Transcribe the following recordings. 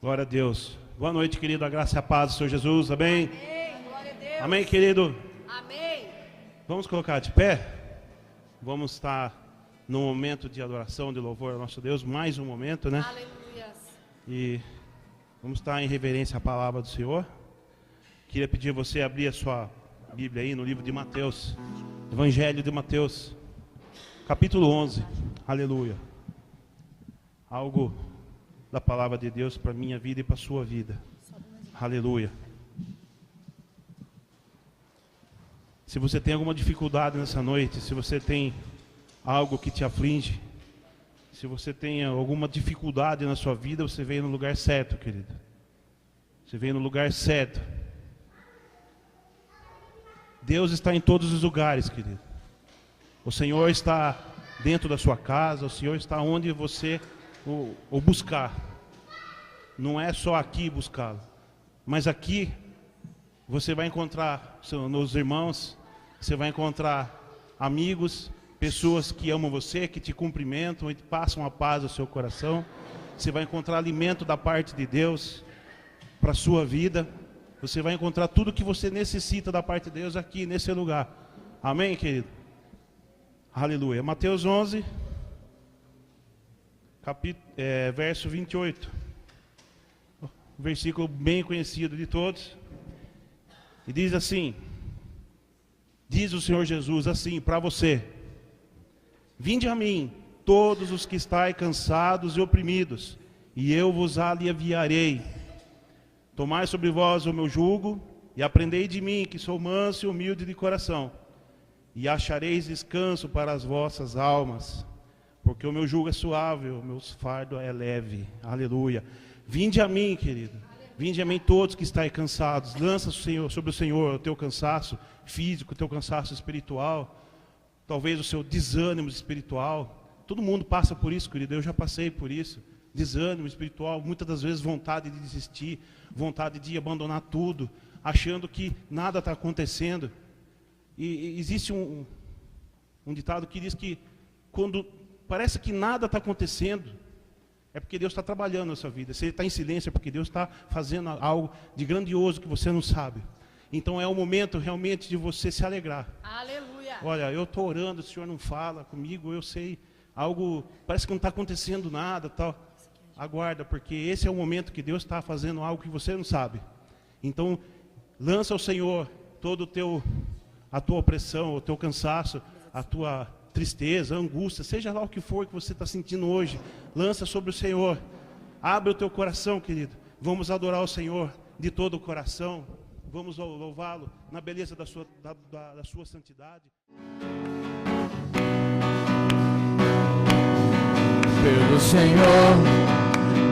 Glória a Deus. Boa noite, querido. A graça e a paz do Senhor Jesus. Amém? Amém. Glória a Deus. Amém, querido. Amém. Vamos colocar de pé. Vamos estar no momento de adoração, de louvor ao nosso Deus. Mais um momento, né? Aleluia. E vamos estar em reverência à palavra do Senhor. Queria pedir a você abrir a sua Bíblia aí no livro de Mateus. Evangelho de Mateus. Capítulo 11. Aleluia. Algo da palavra de Deus para a minha vida e para a sua vida. Aleluia. Se você tem alguma dificuldade nessa noite, se você tem algo que te aflige, se você tem alguma dificuldade na sua vida, você veio no lugar certo, querido. Você veio no lugar certo. Deus está em todos os lugares, querido. O Senhor está dentro da sua casa, o Senhor está onde você o buscar. Não é só aqui buscá-lo, mas aqui você vai encontrar nos irmãos, você vai encontrar amigos, pessoas que amam você, que te cumprimentam e passam a paz ao seu coração. Você vai encontrar alimento da parte de Deus para a sua vida. Você vai encontrar tudo que você necessita da parte de Deus aqui nesse lugar. Amém, querido? Aleluia. Mateus 11, verso 28. Um versículo bem conhecido de todos. E diz assim: diz o Senhor Jesus assim para você: vinde a mim, todos os que estáis cansados e oprimidos, e eu vos aliviarei. Tomai sobre vós o meu jugo, e aprendei de mim, que sou manso e humilde de coração, e achareis descanso para as vossas almas, porque o meu jugo é suave, o meu fardo é leve. Aleluia. Vinde a mim, querido. Vinde a mim todos que estáis cansados. Lança sobre o Senhor o teu cansaço físico, o teu cansaço espiritual, talvez o seu desânimo espiritual. Todo mundo passa por isso, querido. Eu já passei por isso. Desânimo espiritual, muitas das vezes vontade de desistir, vontade de abandonar tudo, achando que nada está acontecendo. E existe um ditado que diz que quando parece que nada está acontecendo, é porque Deus está trabalhando na sua vida. Se Ele está em silêncio, é porque Deus está fazendo algo de grandioso que você não sabe. Então é o momento realmente de você se alegrar. Aleluia. Olha, eu estou orando, o Senhor não fala comigo, eu sei, algo, parece que não está acontecendo nada, tal. Aguarda, porque esse é o momento que Deus está fazendo algo que você não sabe. Então, lança ao Senhor todo a tua opressão, o teu cansaço, a tua tristeza, angústia, seja lá o que for que você está sentindo hoje, lança sobre o Senhor. Abre o teu coração, querido. Vamos adorar o Senhor de todo o coração. Vamos louvá-lo na beleza da sua santidade. Pelo Senhor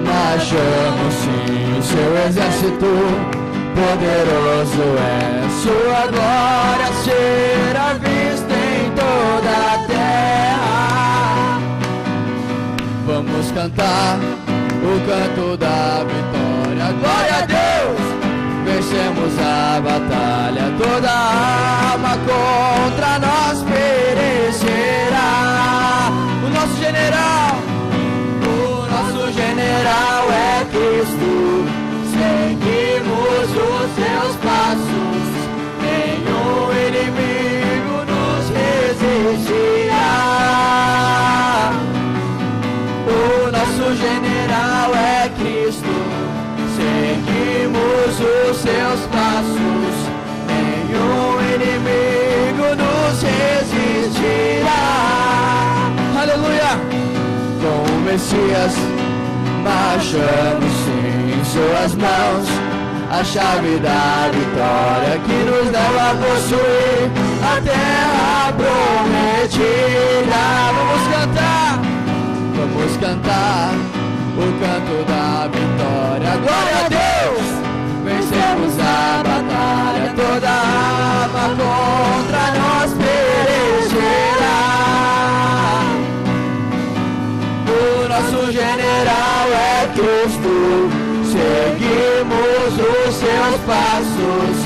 marchamos sim, o seu exército poderoso é. Sua glória será vista em toda a terra. Vamos cantar o canto da vitória. Glória a Deus! Vencemos a batalha. Toda arma contra nós perecerá. O nosso general é Cristo. Seguimos os seus passos. Nenhum inimigo nos resistirá. O nosso general é Cristo. Seguimos os seus passos. Nenhum inimigo nos resistirá. Aleluia! Com o Messias marchamos sim, em suas mãos a chave da vitória que nos leva a possuir a terra prometida. Vamos cantar o canto da vitória. Glória a Deus! Vencemos a batalha. Toda arma contra nós perecerá. O nosso general é Cristo. Seguimos os seus passos.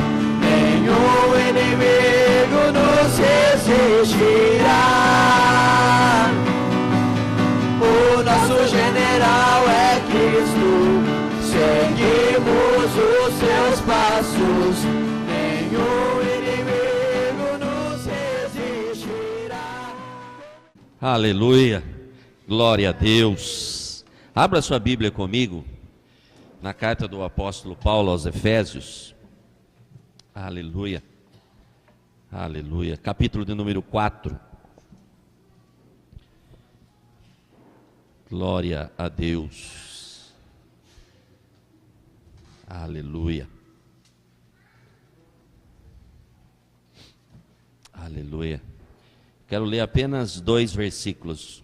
Nenhum inimigo nos resistirá. O nosso general é Cristo. Aleluia, glória a Deus. Abra sua Bíblia comigo, na carta do apóstolo Paulo aos Efésios. Aleluia, aleluia, capítulo de número 4. Glória a Deus. Aleluia. Aleluia. Quero ler apenas 2 versículos.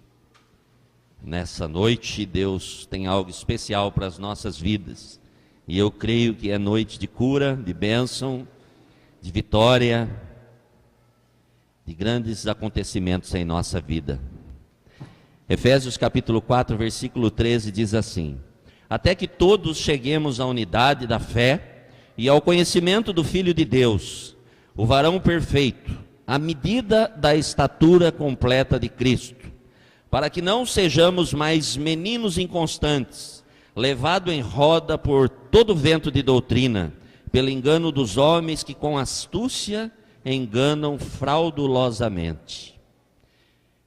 Nessa noite, Deus tem algo especial para as nossas vidas. E eu creio que é noite de cura, de bênção, de vitória, de grandes acontecimentos em nossa vida. Efésios capítulo 4, versículo 13 diz assim: até que todos cheguemos à unidade da fé e ao conhecimento do Filho de Deus, o varão perfeito, à medida da estatura completa de Cristo, para que não sejamos mais meninos inconstantes, levados em roda por todo vento de doutrina, pelo engano dos homens que com astúcia enganam fraudulosamente.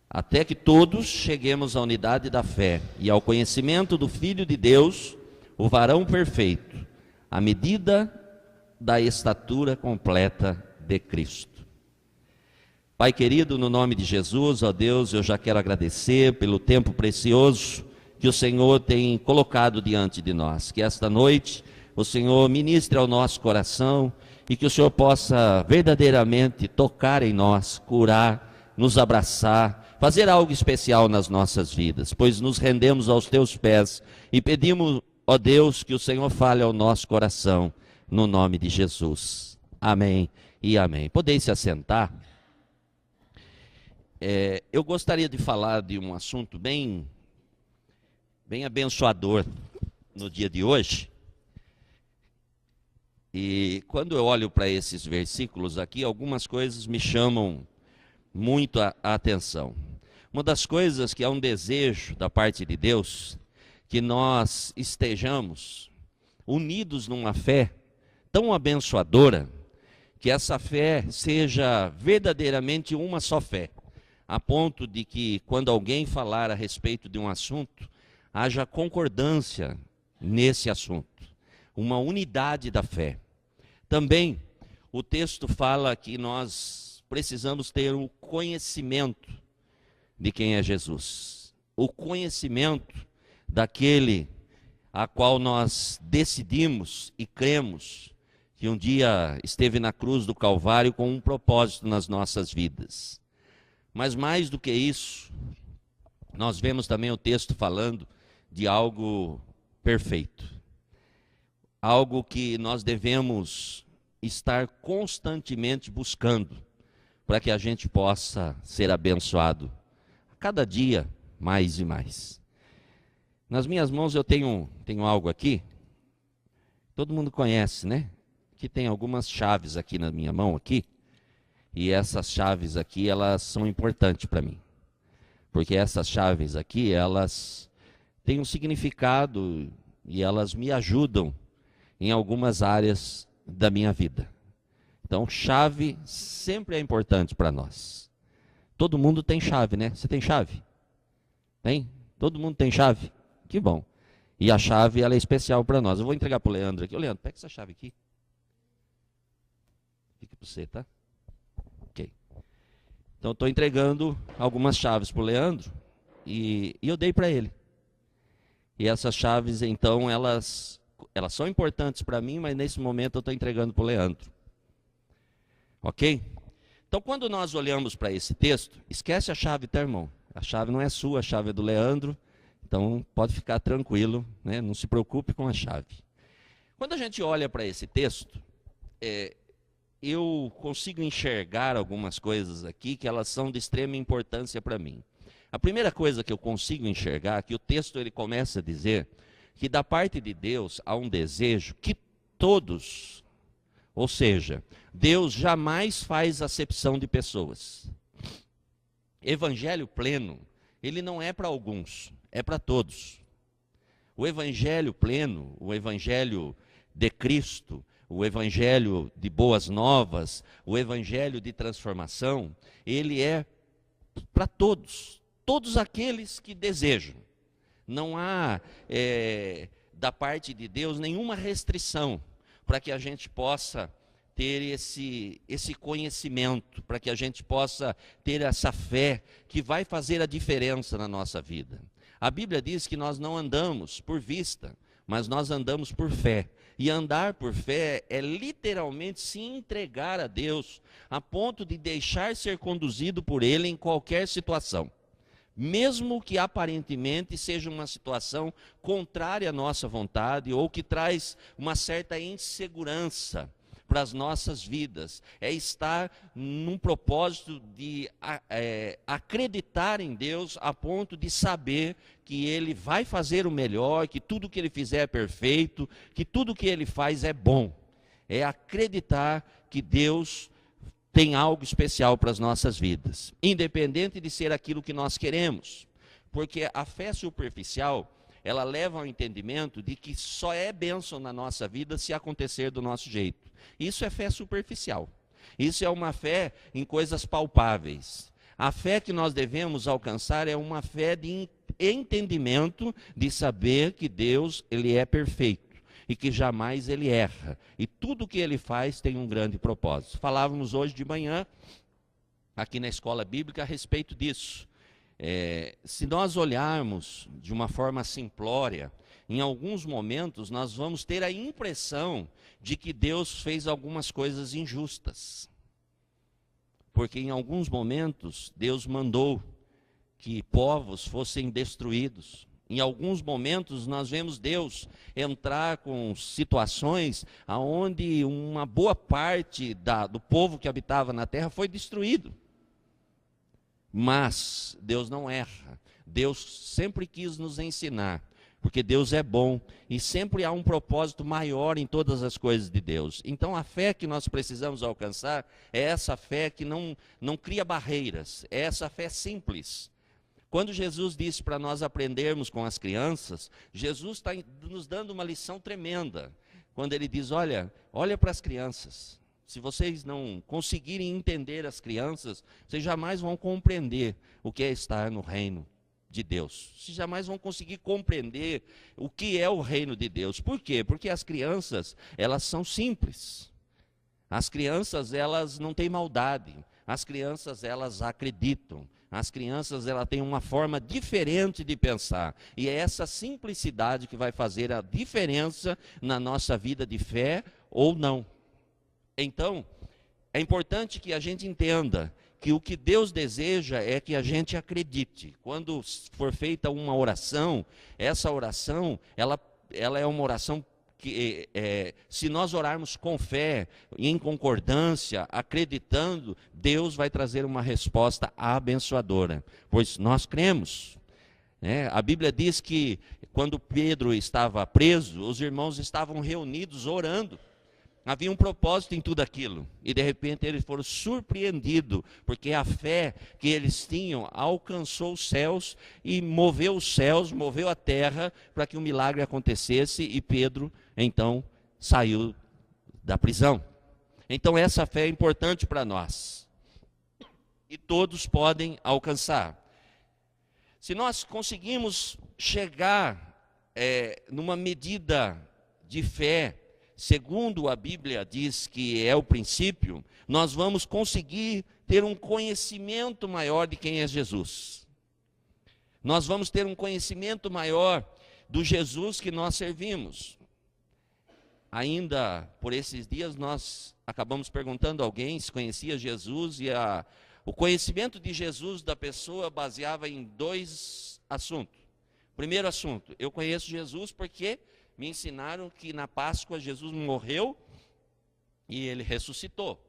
Até que todos cheguemos à unidade da fé e ao conhecimento do Filho de Deus, o varão perfeito, à medida da estatura completa de Cristo. Pai querido, no nome de Jesus, ó Deus, eu já quero agradecer pelo tempo precioso que o Senhor tem colocado diante de nós. Que esta noite o Senhor ministre ao nosso coração e que o Senhor possa verdadeiramente tocar em nós, curar, nos abraçar, fazer algo especial nas nossas vidas, pois nos rendemos aos teus pés e pedimos, ó Deus, que o Senhor fale ao nosso coração, no nome de Jesus. Amém e amém. Podeis se assentar. Eu gostaria de falar de um assunto bem abençoador no dia de hoje. E quando eu olho para esses versículos aqui, algumas coisas me chamam muito a atenção. Uma das coisas que é um desejo da parte de Deus, que nós estejamos unidos numa fé tão abençoadora, que essa fé seja verdadeiramente uma só fé, a ponto de que quando alguém falar a respeito de um assunto, haja concordância nesse assunto, uma unidade da fé. Também o texto fala que nós precisamos ter o conhecimento de quem é Jesus, o conhecimento daquele a qual nós decidimos e cremos que um dia esteve na cruz do Calvário com um propósito nas nossas vidas. Mas mais do que isso, nós vemos também o texto falando de algo perfeito, algo que nós devemos estar constantemente buscando para que a gente possa ser abençoado cada dia mais e mais. Nas minhas mãos eu tenho algo aqui, todo mundo conhece, né? Que tem algumas chaves aqui na minha mão aqui, e essas chaves aqui, elas são importantes para mim, porque essas chaves aqui, elas têm um significado e elas me ajudam em algumas áreas da minha vida. Então, chave sempre é importante para nós. Todo mundo tem chave, né? Você tem chave? Tem? Todo mundo tem chave? Que bom. E a chave, ela é especial para nós. Eu vou entregar para o Leandro aqui. Ô, Leandro, pega essa chave aqui. Fica para você, tá? Ok. Então, estou entregando algumas chaves para o Leandro e eu dei para ele. E essas chaves, então, elas são importantes para mim, mas nesse momento eu estou entregando para o Leandro. Ok? Então, quando nós olhamos para esse texto, esquece a chave, tá, irmão? A chave não é sua, a chave é do Leandro. Então, pode ficar tranquilo, né? Não se preocupe com a chave. Quando a gente olha para esse texto, eu consigo enxergar algumas coisas aqui que elas são de extrema importância para mim. A primeira coisa que eu consigo enxergar é que o texto ele começa a dizer que da parte de Deus há um desejo que todos, ou seja, Deus jamais faz acepção de pessoas. Evangelho pleno, ele não é para alguns, é para todos. O evangelho pleno, o evangelho de Cristo, o evangelho de boas novas, o evangelho de transformação, ele é para todos. todos aqueles que desejam. Não há, da parte de Deus, nenhuma restrição para que a gente possa ter esse conhecimento, para que a gente possa ter essa fé que vai fazer a diferença na nossa vida. A Bíblia diz que nós não andamos por vista, mas nós andamos por fé. E andar por fé é literalmente se entregar a Deus, a ponto de deixar ser conduzido por Ele em qualquer situação. Mesmo que aparentemente seja uma situação contrária à nossa vontade ou que traz uma certa insegurança para as nossas vidas, é estar num propósito de acreditar em Deus a ponto de saber que Ele vai fazer o melhor, que tudo que Ele fizer é perfeito, que tudo que Ele faz é bom. É acreditar que Deus tem algo especial para as nossas vidas, independente de ser aquilo que nós queremos, porque a fé superficial, ela leva ao entendimento de que só é bênção na nossa vida se acontecer do nosso jeito. Isso é fé superficial. Isso é uma fé em coisas palpáveis. A fé que nós devemos alcançar é uma fé de entendimento, de saber que Deus, Ele é perfeito e que jamais Ele erra. E tudo que Ele faz tem um grande propósito. Falávamos hoje de manhã, aqui na escola bíblica, a respeito disso. Se nós olharmos de uma forma simplória, em alguns momentos nós vamos ter a impressão de que Deus fez algumas coisas injustas. Porque em alguns momentos Deus mandou que povos fossem destruídos. Em alguns momentos nós vemos Deus entrar com situações onde uma boa parte do povo que habitava na terra foi destruído. Mas Deus não erra. Deus sempre quis nos ensinar, porque Deus é bom e sempre há um propósito maior em todas as coisas de Deus. Então a fé que nós precisamos alcançar é essa fé que não cria barreiras, é essa fé simples. Quando Jesus disse para nós aprendermos com as crianças, Jesus está nos dando uma lição tremenda. Quando Ele diz, olha para as crianças. Se vocês não conseguirem entender as crianças, vocês jamais vão compreender o que é estar no reino de Deus. Vocês jamais vão conseguir compreender o que é o reino de Deus. Por quê? Porque as crianças, elas são simples. As crianças, elas não têm maldade. As crianças, elas acreditam. As crianças, elas têm uma forma diferente de pensar. E é essa simplicidade que vai fazer a diferença na nossa vida de fé ou não. Então, é importante que a gente entenda que o que Deus deseja é que a gente acredite. Quando for feita uma oração, essa oração, ela é uma oração que, se nós orarmos com fé, em concordância, acreditando, Deus vai trazer uma resposta abençoadora, pois nós cremos. A Bíblia diz que quando Pedro estava preso, os irmãos estavam reunidos orando. Havia um propósito em tudo aquilo, e de repente eles foram surpreendidos, porque a fé que eles tinham alcançou os céus, e moveu os céus, moveu a terra, para que um milagre acontecesse, e Pedro, então, saiu da prisão. Então essa fé é importante para nós, e todos podem alcançar. Se nós conseguimos chegar numa medida de fé, segundo a Bíblia diz que é o princípio, nós vamos conseguir ter um conhecimento maior de quem é Jesus. Nós vamos ter um conhecimento maior do Jesus que nós servimos. Ainda por esses dias nós acabamos perguntando a alguém se conhecia Jesus, e o conhecimento de Jesus da pessoa baseava em 2 assuntos. Primeiro assunto, eu conheço Jesus porque me ensinaram que na Páscoa Jesus morreu e Ele ressuscitou.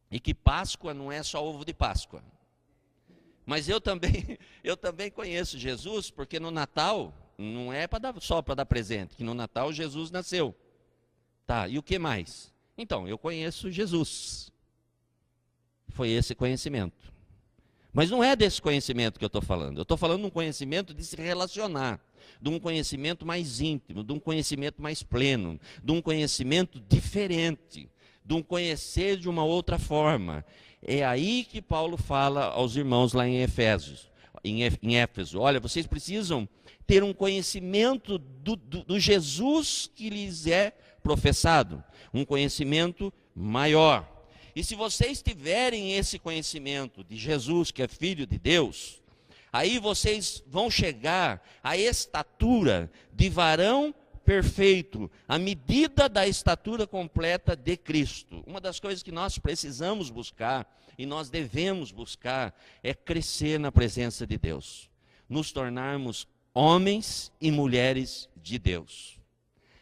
E que Páscoa não é só ovo de Páscoa. Mas eu também conheço Jesus, porque no Natal não é só para dar presente, que no Natal Jesus nasceu. Tá, e o que mais? Então, eu conheço Jesus. Foi esse conhecimento. Mas não é desse conhecimento que eu estou falando. Eu estou falando de um conhecimento de se relacionar, de um conhecimento mais íntimo, de um conhecimento mais pleno, de um conhecimento diferente, de um conhecer de uma outra forma. É aí que Paulo fala aos irmãos lá em Éfeso, olha, vocês precisam ter um conhecimento do Jesus que lhes é professado, um conhecimento maior. E se vocês tiverem esse conhecimento de Jesus, que é Filho de Deus, aí vocês vão chegar à estatura de varão perfeito, à medida da estatura completa de Cristo. Uma das coisas que nós precisamos buscar, e nós devemos buscar, é crescer na presença de Deus. Nos tornarmos homens e mulheres de Deus.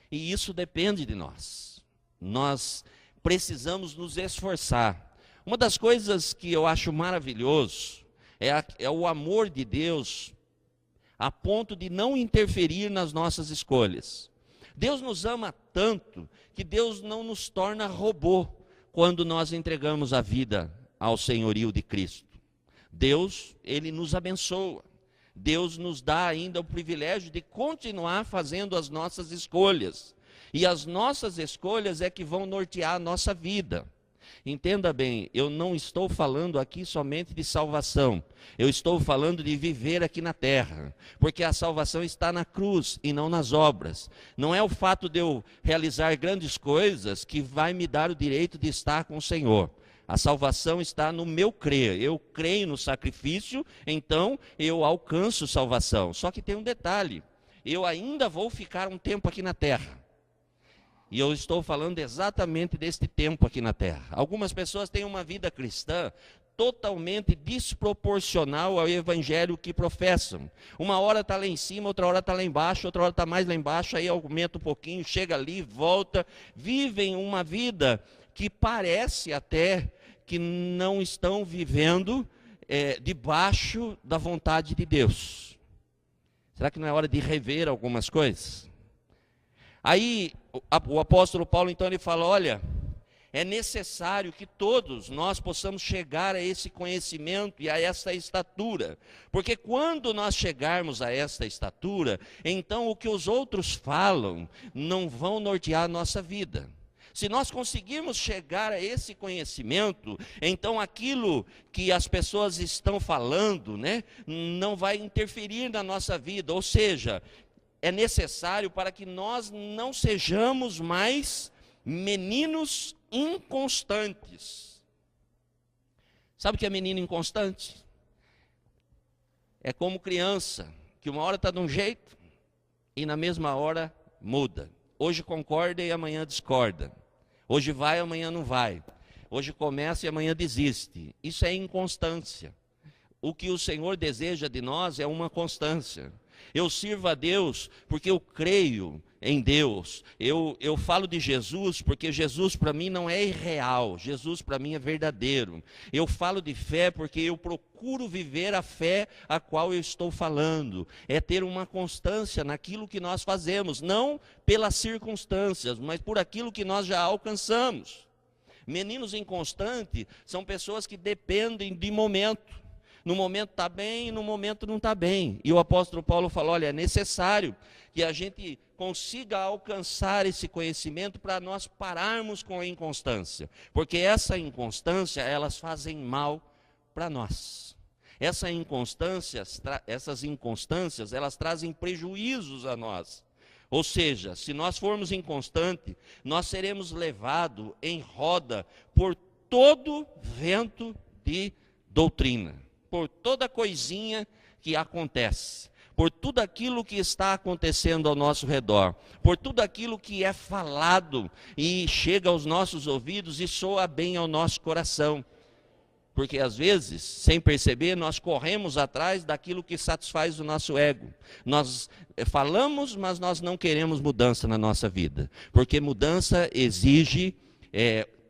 E isso depende de nós. Nós precisamos nos esforçar. Uma das coisas que eu acho maravilhoso é o amor de Deus a ponto de não interferir nas nossas escolhas. Deus nos ama tanto que Deus não nos torna robô quando nós entregamos a vida ao senhorio de Cristo. Deus, Ele nos abençoa. Deus nos dá ainda o privilégio de continuar fazendo as nossas escolhas. E as nossas escolhas é que vão nortear a nossa vida. Entenda bem, eu não estou falando aqui somente de salvação. Eu estou falando de viver aqui na terra. Porque a salvação está na cruz e não nas obras. Não é o fato de eu realizar grandes coisas que vai me dar o direito de estar com o Senhor. A salvação está no meu crer. Eu creio no sacrifício, então eu alcanço salvação. Só que tem um detalhe. Eu ainda vou ficar um tempo aqui na terra. E eu estou falando exatamente deste tempo aqui na terra. Algumas pessoas têm uma vida cristã totalmente desproporcional ao evangelho que professam. Uma hora está lá em cima, outra hora está lá embaixo, outra hora está mais lá embaixo, aí aumenta um pouquinho, chega ali, volta. Vivem uma vida que parece até que não estão vivendo debaixo da vontade de Deus. Será que não é hora de rever algumas coisas? Aí o apóstolo Paulo então ele fala, olha, é necessário que todos nós possamos chegar a esse conhecimento e a essa estatura, porque quando nós chegarmos a esta estatura, então o que os outros falam não vão nortear a nossa vida. Se nós conseguirmos chegar a esse conhecimento, então aquilo que as pessoas estão falando, né, não vai interferir na nossa vida, ou seja, é necessário para que nós não sejamos mais meninos inconstantes. Sabe o que é menino inconstante? É como criança, que uma hora está de um jeito e na mesma hora muda. Hoje concorda e amanhã discorda. Hoje vai, amanhã não vai. Hoje começa e amanhã desiste. Isso é inconstância. O que o Senhor deseja de nós é uma constância. Eu sirvo a Deus porque eu creio em Deus. Eu falo de Jesus porque Jesus para mim não é irreal. Jesus para mim é verdadeiro. Eu falo de fé porque eu procuro viver a fé a qual eu estou falando. É ter uma constância naquilo que nós fazemos. Não pelas circunstâncias, mas por aquilo que nós já alcançamos. Meninos inconstantes são pessoas que dependem de momento. No momento está bem e no momento não está bem. E o apóstolo Paulo falou, olha, é necessário que a gente consiga alcançar esse conhecimento para nós pararmos com a inconstância. Porque essa inconstância, elas fazem mal para nós. Essas inconstâncias, elas trazem prejuízos a nós. Ou seja, se nós formos inconstantes, nós seremos levados em roda por todo vento de doutrina. Por toda coisinha que acontece, por tudo aquilo que está acontecendo ao nosso redor, por tudo aquilo que é falado e chega aos nossos ouvidos e soa bem ao nosso coração. Porque às vezes, sem perceber, nós corremos atrás daquilo que satisfaz o nosso ego. Nós falamos, mas nós não queremos mudança na nossa vida. Porque mudança exige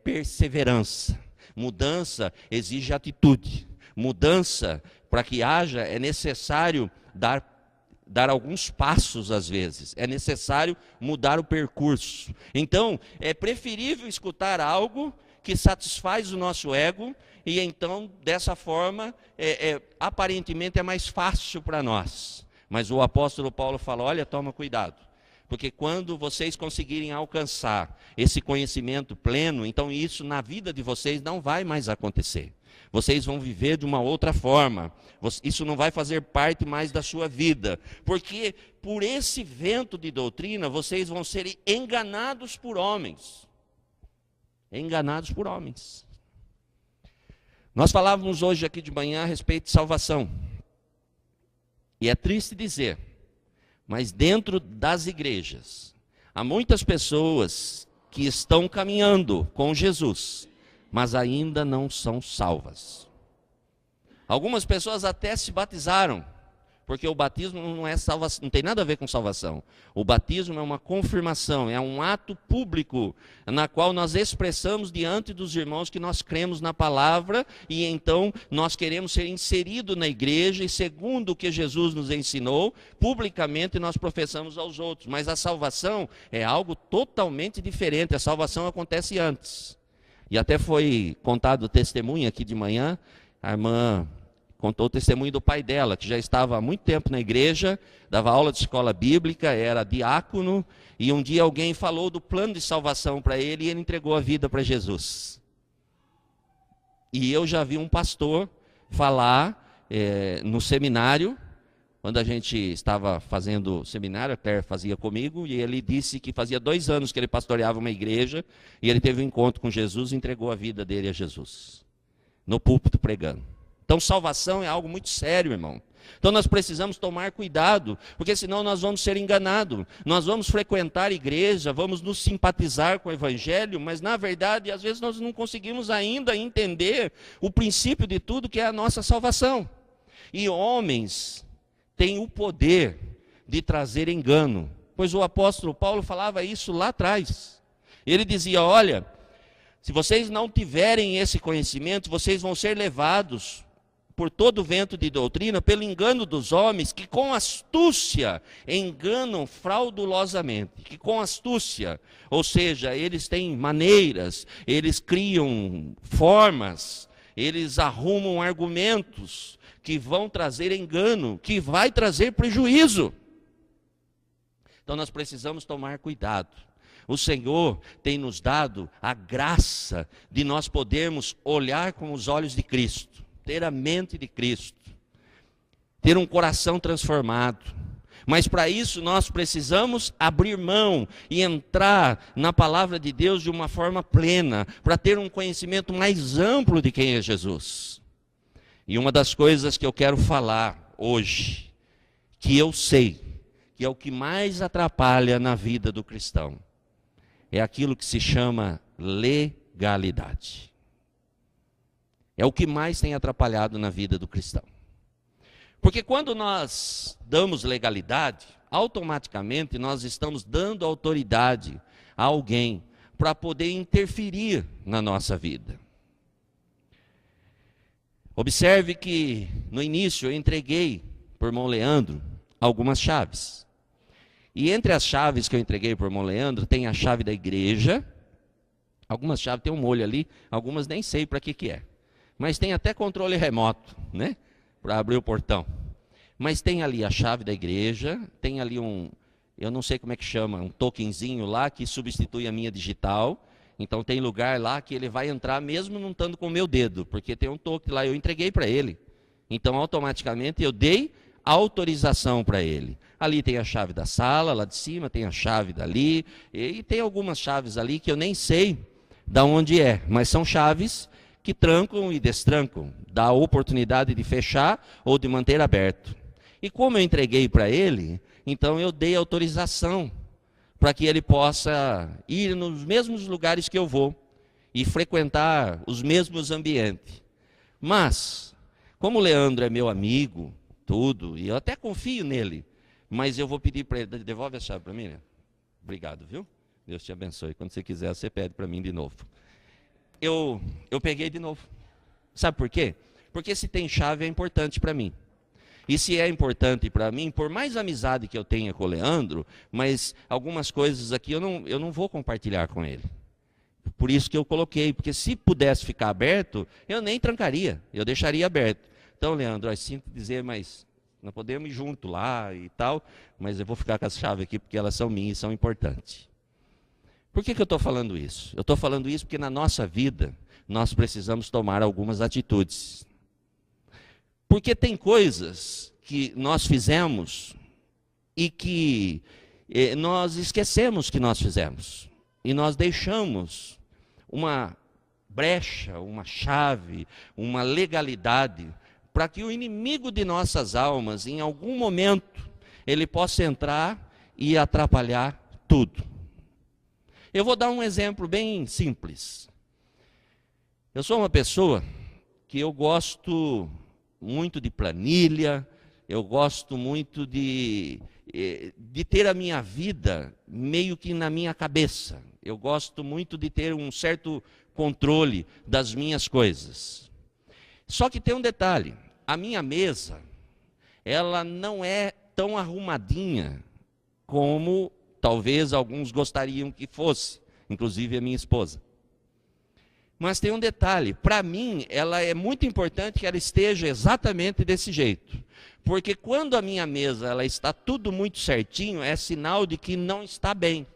perseverança, mudança exige atitude. Mudança, para que haja, é necessário dar alguns passos às vezes. É necessário mudar o percurso. Então, é preferível escutar algo que satisfaz o nosso ego e então, dessa forma, aparentemente é mais fácil para nós. Mas o apóstolo Paulo fala, olha, toma cuidado. Porque quando vocês conseguirem alcançar esse conhecimento pleno, então isso na vida de vocês não vai mais acontecer. Vocês vão viver de uma outra forma. Isso não vai fazer parte mais da sua vida. Porque por esse vento de doutrina, vocês vão ser enganados por homens. Enganados por homens. Nós falávamos hoje aqui de manhã a respeito de salvação. E é triste dizer, mas dentro das igrejas, há muitas pessoas que estão caminhando com Jesus, mas ainda não são salvas. Algumas pessoas até se batizaram, porque o batismo não é salvação, não tem nada a ver com salvação. O batismo é uma confirmação, é um ato público, na qual nós expressamos diante dos irmãos que nós cremos na palavra, e então nós queremos ser inseridos na igreja, e segundo o que Jesus nos ensinou, publicamente nós professamos aos outros. Mas a salvação é algo totalmente diferente, a salvação acontece antes. E até foi contado o testemunho aqui de manhã, a irmã contou o testemunho do pai dela, que já estava há muito tempo na igreja, dava aula de escola bíblica, era diácono, e um dia alguém falou do plano de salvação para ele, e ele entregou a vida para Jesus. E eu já vi um pastor falar no seminário, quando a gente estava fazendo seminário, a Claire fazia comigo, e ele disse que fazia 2 anos que ele pastoreava uma igreja, e ele teve um encontro com Jesus e entregou a vida dele a Jesus, no púlpito pregando. Então salvação é algo muito sério, irmão. Então nós precisamos tomar cuidado, porque senão nós vamos ser enganados. Nós vamos frequentar a igreja, vamos nos simpatizar com o evangelho, mas na verdade às vezes nós não conseguimos ainda entender o princípio de tudo, que é a nossa salvação. E homens têm o poder de trazer engano, pois o apóstolo Paulo falava isso lá atrás. Ele dizia, olha, se vocês não tiverem esse conhecimento, vocês vão ser levados por todo vento de doutrina, pelo engano dos homens, que com astúcia enganam fraudulosamente. Que com astúcia, ou seja, eles têm maneiras, eles criam formas, eles arrumam argumentos que vão trazer engano, que vai trazer prejuízo. Então nós precisamos tomar cuidado. O Senhor tem nos dado a graça de nós podermos olhar com os olhos de Cristo, ter a mente de Cristo, ter um coração transformado. Mas para isso nós precisamos abrir mão e entrar na palavra de Deus de uma forma plena, para ter um conhecimento mais amplo de quem é Jesus. E uma das coisas que eu quero falar hoje, que eu sei, que é o que mais atrapalha na vida do cristão, é aquilo que se chama legalidade. É o que mais tem atrapalhado na vida do cristão. Porque quando nós damos legalidade, automaticamente nós estamos dando autoridade a alguém para poder interferir na nossa vida. Observe que no início eu entreguei por irmão Leandro algumas chaves. E entre as chaves que eu entreguei por irmão Leandro, tem a chave da igreja. Algumas chaves tem um molho ali, algumas nem sei para que é. Mas tem até controle remoto, né? Para abrir o portão. Mas tem ali a chave da igreja, tem ali eu não sei como é que chama, um tokenzinho lá que substitui a minha digital. Então tem lugar lá que ele vai entrar mesmo não estando com o meu dedo, porque tem um token lá, eu entreguei para ele. Então automaticamente eu dei autorização para ele. Ali tem a chave da sala, lá de cima tem a chave dali, e tem algumas chaves ali que eu nem sei de onde é, mas são chaves que trancam e destrancam, dá a oportunidade de fechar ou de manter aberto. E como eu entreguei para ele, então eu dei autorização para que ele possa ir nos mesmos lugares que eu vou e frequentar os mesmos ambientes. Mas, como o Leandro é meu amigo, tudo, e eu até confio nele, mas eu vou pedir para ele, devolve a chave para mim, né? Obrigado, viu? Deus te abençoe. Quando você quiser, você pede para mim de novo. Eu peguei de novo. Sabe por quê? Porque se tem chave é importante para mim. E se é importante para mim, por mais amizade que eu tenha com o Leandro, mas algumas coisas aqui eu não vou compartilhar com ele. Por isso que eu coloquei, porque se pudesse ficar aberto, eu nem trancaria, eu deixaria aberto. Então, Leandro, eu sinto dizer, mas Nós podemos ir junto lá e tal, mas eu vou ficar com as chaves aqui porque elas são minhas e são importantes. Por que eu estou falando isso? Eu estou falando isso porque na nossa vida nós precisamos tomar algumas atitudes. Porque tem coisas que nós fizemos e que nós esquecemos que nós fizemos. E nós deixamos uma brecha, uma chave, uma legalidade para que o inimigo de nossas almas, em algum momento, ele possa entrar e atrapalhar tudo. Eu vou dar um exemplo bem simples. Eu sou uma pessoa que eu gosto muito de planilha, eu gosto muito de ter a minha vida meio que na minha cabeça. Eu gosto muito de ter um certo controle das minhas coisas. Só que tem um detalhe, a minha mesa, ela não é tão arrumadinha como talvez alguns gostariam que fosse, inclusive a minha esposa. Mas tem um detalhe, para mim, ela é muito importante que ela esteja exatamente desse jeito. Porque quando a minha mesa ela está tudo muito certinho, é sinal de que não está bem.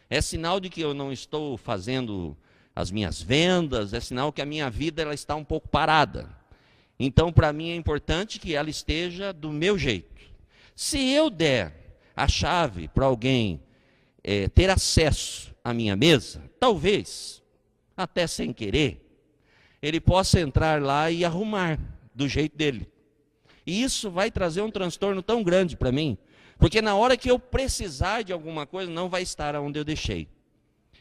É sinal de que eu não estou fazendo as minhas vendas, é sinal que a minha vida ela está um pouco parada. Então, para mim, é importante que ela esteja do meu jeito. Se eu der a chave para alguém ter acesso à minha mesa, talvez, até sem querer, ele possa entrar lá e arrumar do jeito dele. E isso vai trazer um transtorno tão grande para mim, porque na hora que eu precisar de alguma coisa, não vai estar onde eu deixei.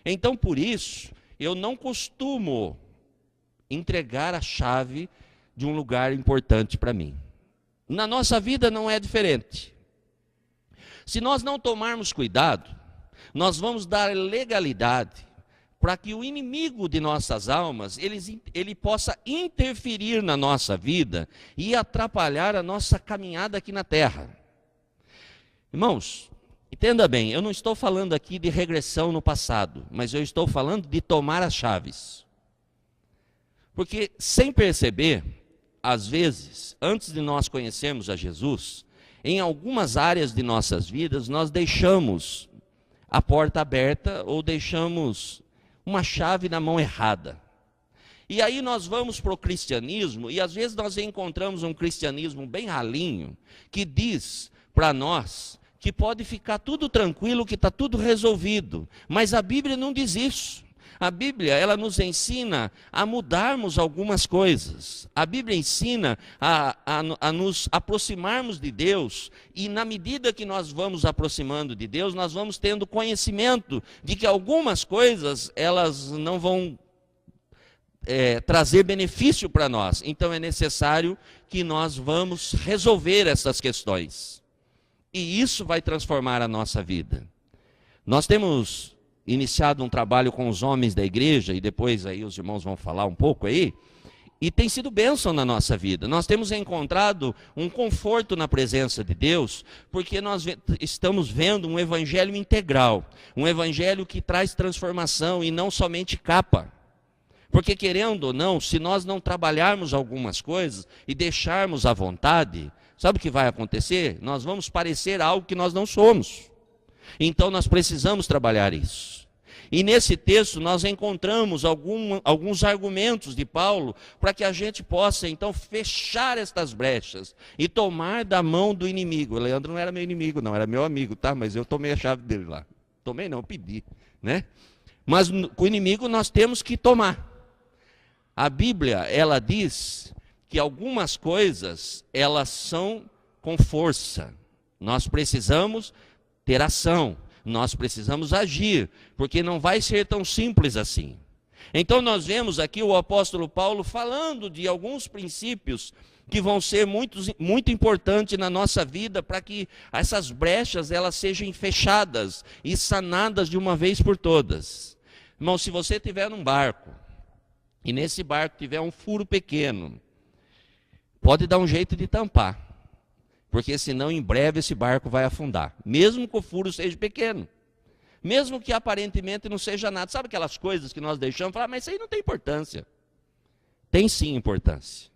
Então, por isso, eu não costumo entregar a chave de um lugar importante para mim. Na nossa vida não é diferente. Se nós não tomarmos cuidado, nós vamos dar legalidade para que o inimigo de nossas almas, ele possa interferir na nossa vida e atrapalhar a nossa caminhada aqui na terra. Irmãos, entenda bem, eu não estou falando aqui de regressão no passado, mas eu estou falando de tomar as chaves. Porque, sem perceber, às vezes, antes de nós conhecermos a Jesus, em algumas áreas de nossas vidas, nós deixamos a porta aberta ou deixamos uma chave na mão errada. E aí nós vamos para o cristianismo, e às vezes nós encontramos um cristianismo bem ralinho, que diz para nós que pode ficar tudo tranquilo, que está tudo resolvido. Mas a Bíblia não diz isso. A Bíblia, ela nos ensina a mudarmos algumas coisas. A Bíblia ensina a nos aproximarmos de Deus, e na medida que nós vamos aproximando de Deus, nós vamos tendo conhecimento de que algumas coisas, elas não vão trazer benefício para nós. Então é necessário que nós vamos resolver essas questões. E isso vai transformar a nossa vida. Nós temos iniciado um trabalho com os homens da igreja, e depois aí os irmãos vão falar um pouco aí, e tem sido bênção na nossa vida. Nós temos encontrado um conforto na presença de Deus, porque nós estamos vendo um evangelho integral, um evangelho que traz transformação e não somente capa. Porque querendo ou não, se nós não trabalharmos algumas coisas e deixarmos à vontade, sabe o que vai acontecer? Nós vamos parecer algo que nós não somos. Então nós precisamos trabalhar isso. E nesse texto nós encontramos alguns argumentos de Paulo para que a gente possa então fechar estas brechas e tomar da mão do inimigo. O Leandro não era meu inimigo não, era meu amigo, tá? Mas eu tomei a chave dele lá. Tomei não, pedi, né? Mas com o inimigo nós temos que tomar. A Bíblia, ela diz que algumas coisas, elas são com força. Nós precisamos ter ação, nós precisamos agir, porque não vai ser tão simples assim. Então nós vemos aqui o apóstolo Paulo falando de alguns princípios que vão ser muito importantes na nossa vida, para que essas brechas elas sejam fechadas e sanadas de uma vez por todas. Irmão, se você estiver num barco, e nesse barco tiver um furo pequeno, pode dar um jeito de tampar. Porque senão em breve esse barco vai afundar, mesmo que o furo seja pequeno, mesmo que aparentemente não seja nada. Sabe aquelas coisas que nós deixamos, falar, mas isso aí não tem importância. Tem sim importância.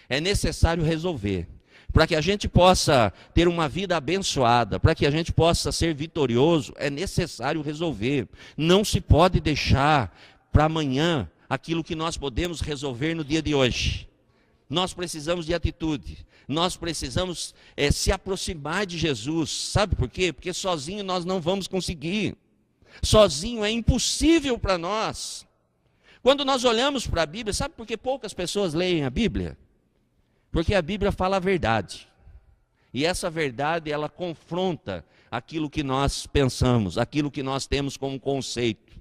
É necessário resolver, Para que a gente possa ter uma vida abençoada, para que a gente possa ser vitorioso, é necessário resolver. Não se pode deixar para amanhã aquilo que nós podemos resolver no dia de hoje. Nós precisamos de atitude, nós precisamos se aproximar de Jesus. Sabe por quê? Porque sozinho nós não vamos conseguir. Sozinho é impossível para nós. Quando nós olhamos para a Bíblia, sabe por que poucas pessoas leem a Bíblia? Porque a Bíblia fala a verdade. E essa verdade, ela confronta aquilo que nós pensamos, aquilo que nós temos como conceito.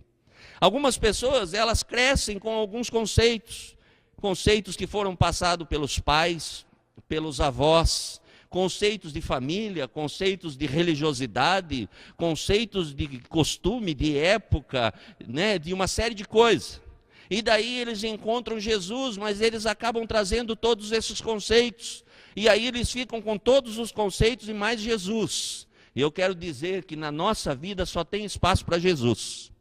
Algumas pessoas, elas crescem com alguns conceitos. Conceitos que foram passados pelos pais, pelos avós, conceitos de família, conceitos de religiosidade, conceitos de costume, de época, né, de uma série de coisas. E daí eles encontram Jesus, mas eles acabam trazendo todos esses conceitos. E aí eles ficam com todos os conceitos e mais Jesus. E eu quero dizer que na nossa vida só tem espaço para Jesus.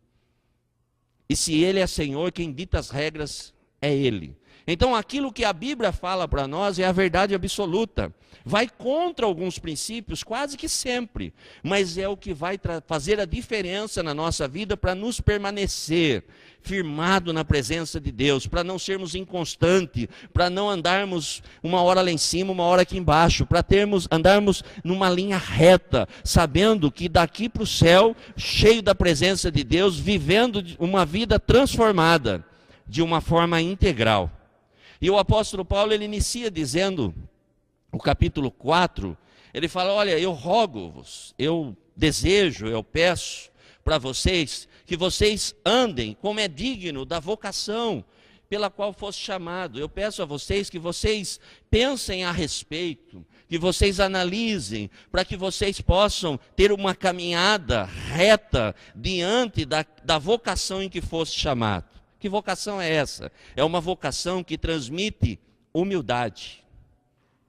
E se Ele é Senhor, quem dita as regras é Ele. Então aquilo que a Bíblia fala para nós é a verdade absoluta. Vai contra alguns princípios quase que sempre, mas é o que vai fazer a diferença na nossa vida para nos permanecer firmado na presença de Deus, para não sermos inconstantes, para não andarmos uma hora lá em cima, uma hora aqui embaixo, para andarmos numa linha reta, sabendo que daqui para o céu, cheio da presença de Deus, vivendo uma vida transformada de uma forma integral. E o apóstolo Paulo, ele inicia dizendo, o capítulo 4, ele fala, olha, eu rogo-vos, eu desejo, eu peço para vocês, que vocês andem como é digno da vocação pela qual fosse chamado. Eu peço a vocês que vocês pensem a respeito, que vocês analisem, para que vocês possam ter uma caminhada reta diante da vocação em que fosse chamado. Que vocação é essa? É uma vocação que transmite humildade,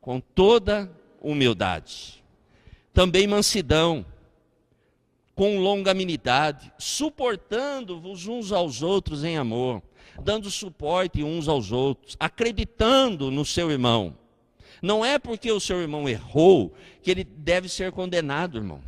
com toda humildade. Também mansidão, com longanimidade, suportando-vos uns aos outros em amor, dando suporte uns aos outros, acreditando no seu irmão. Não é porque o seu irmão errou que ele deve ser condenado, irmão.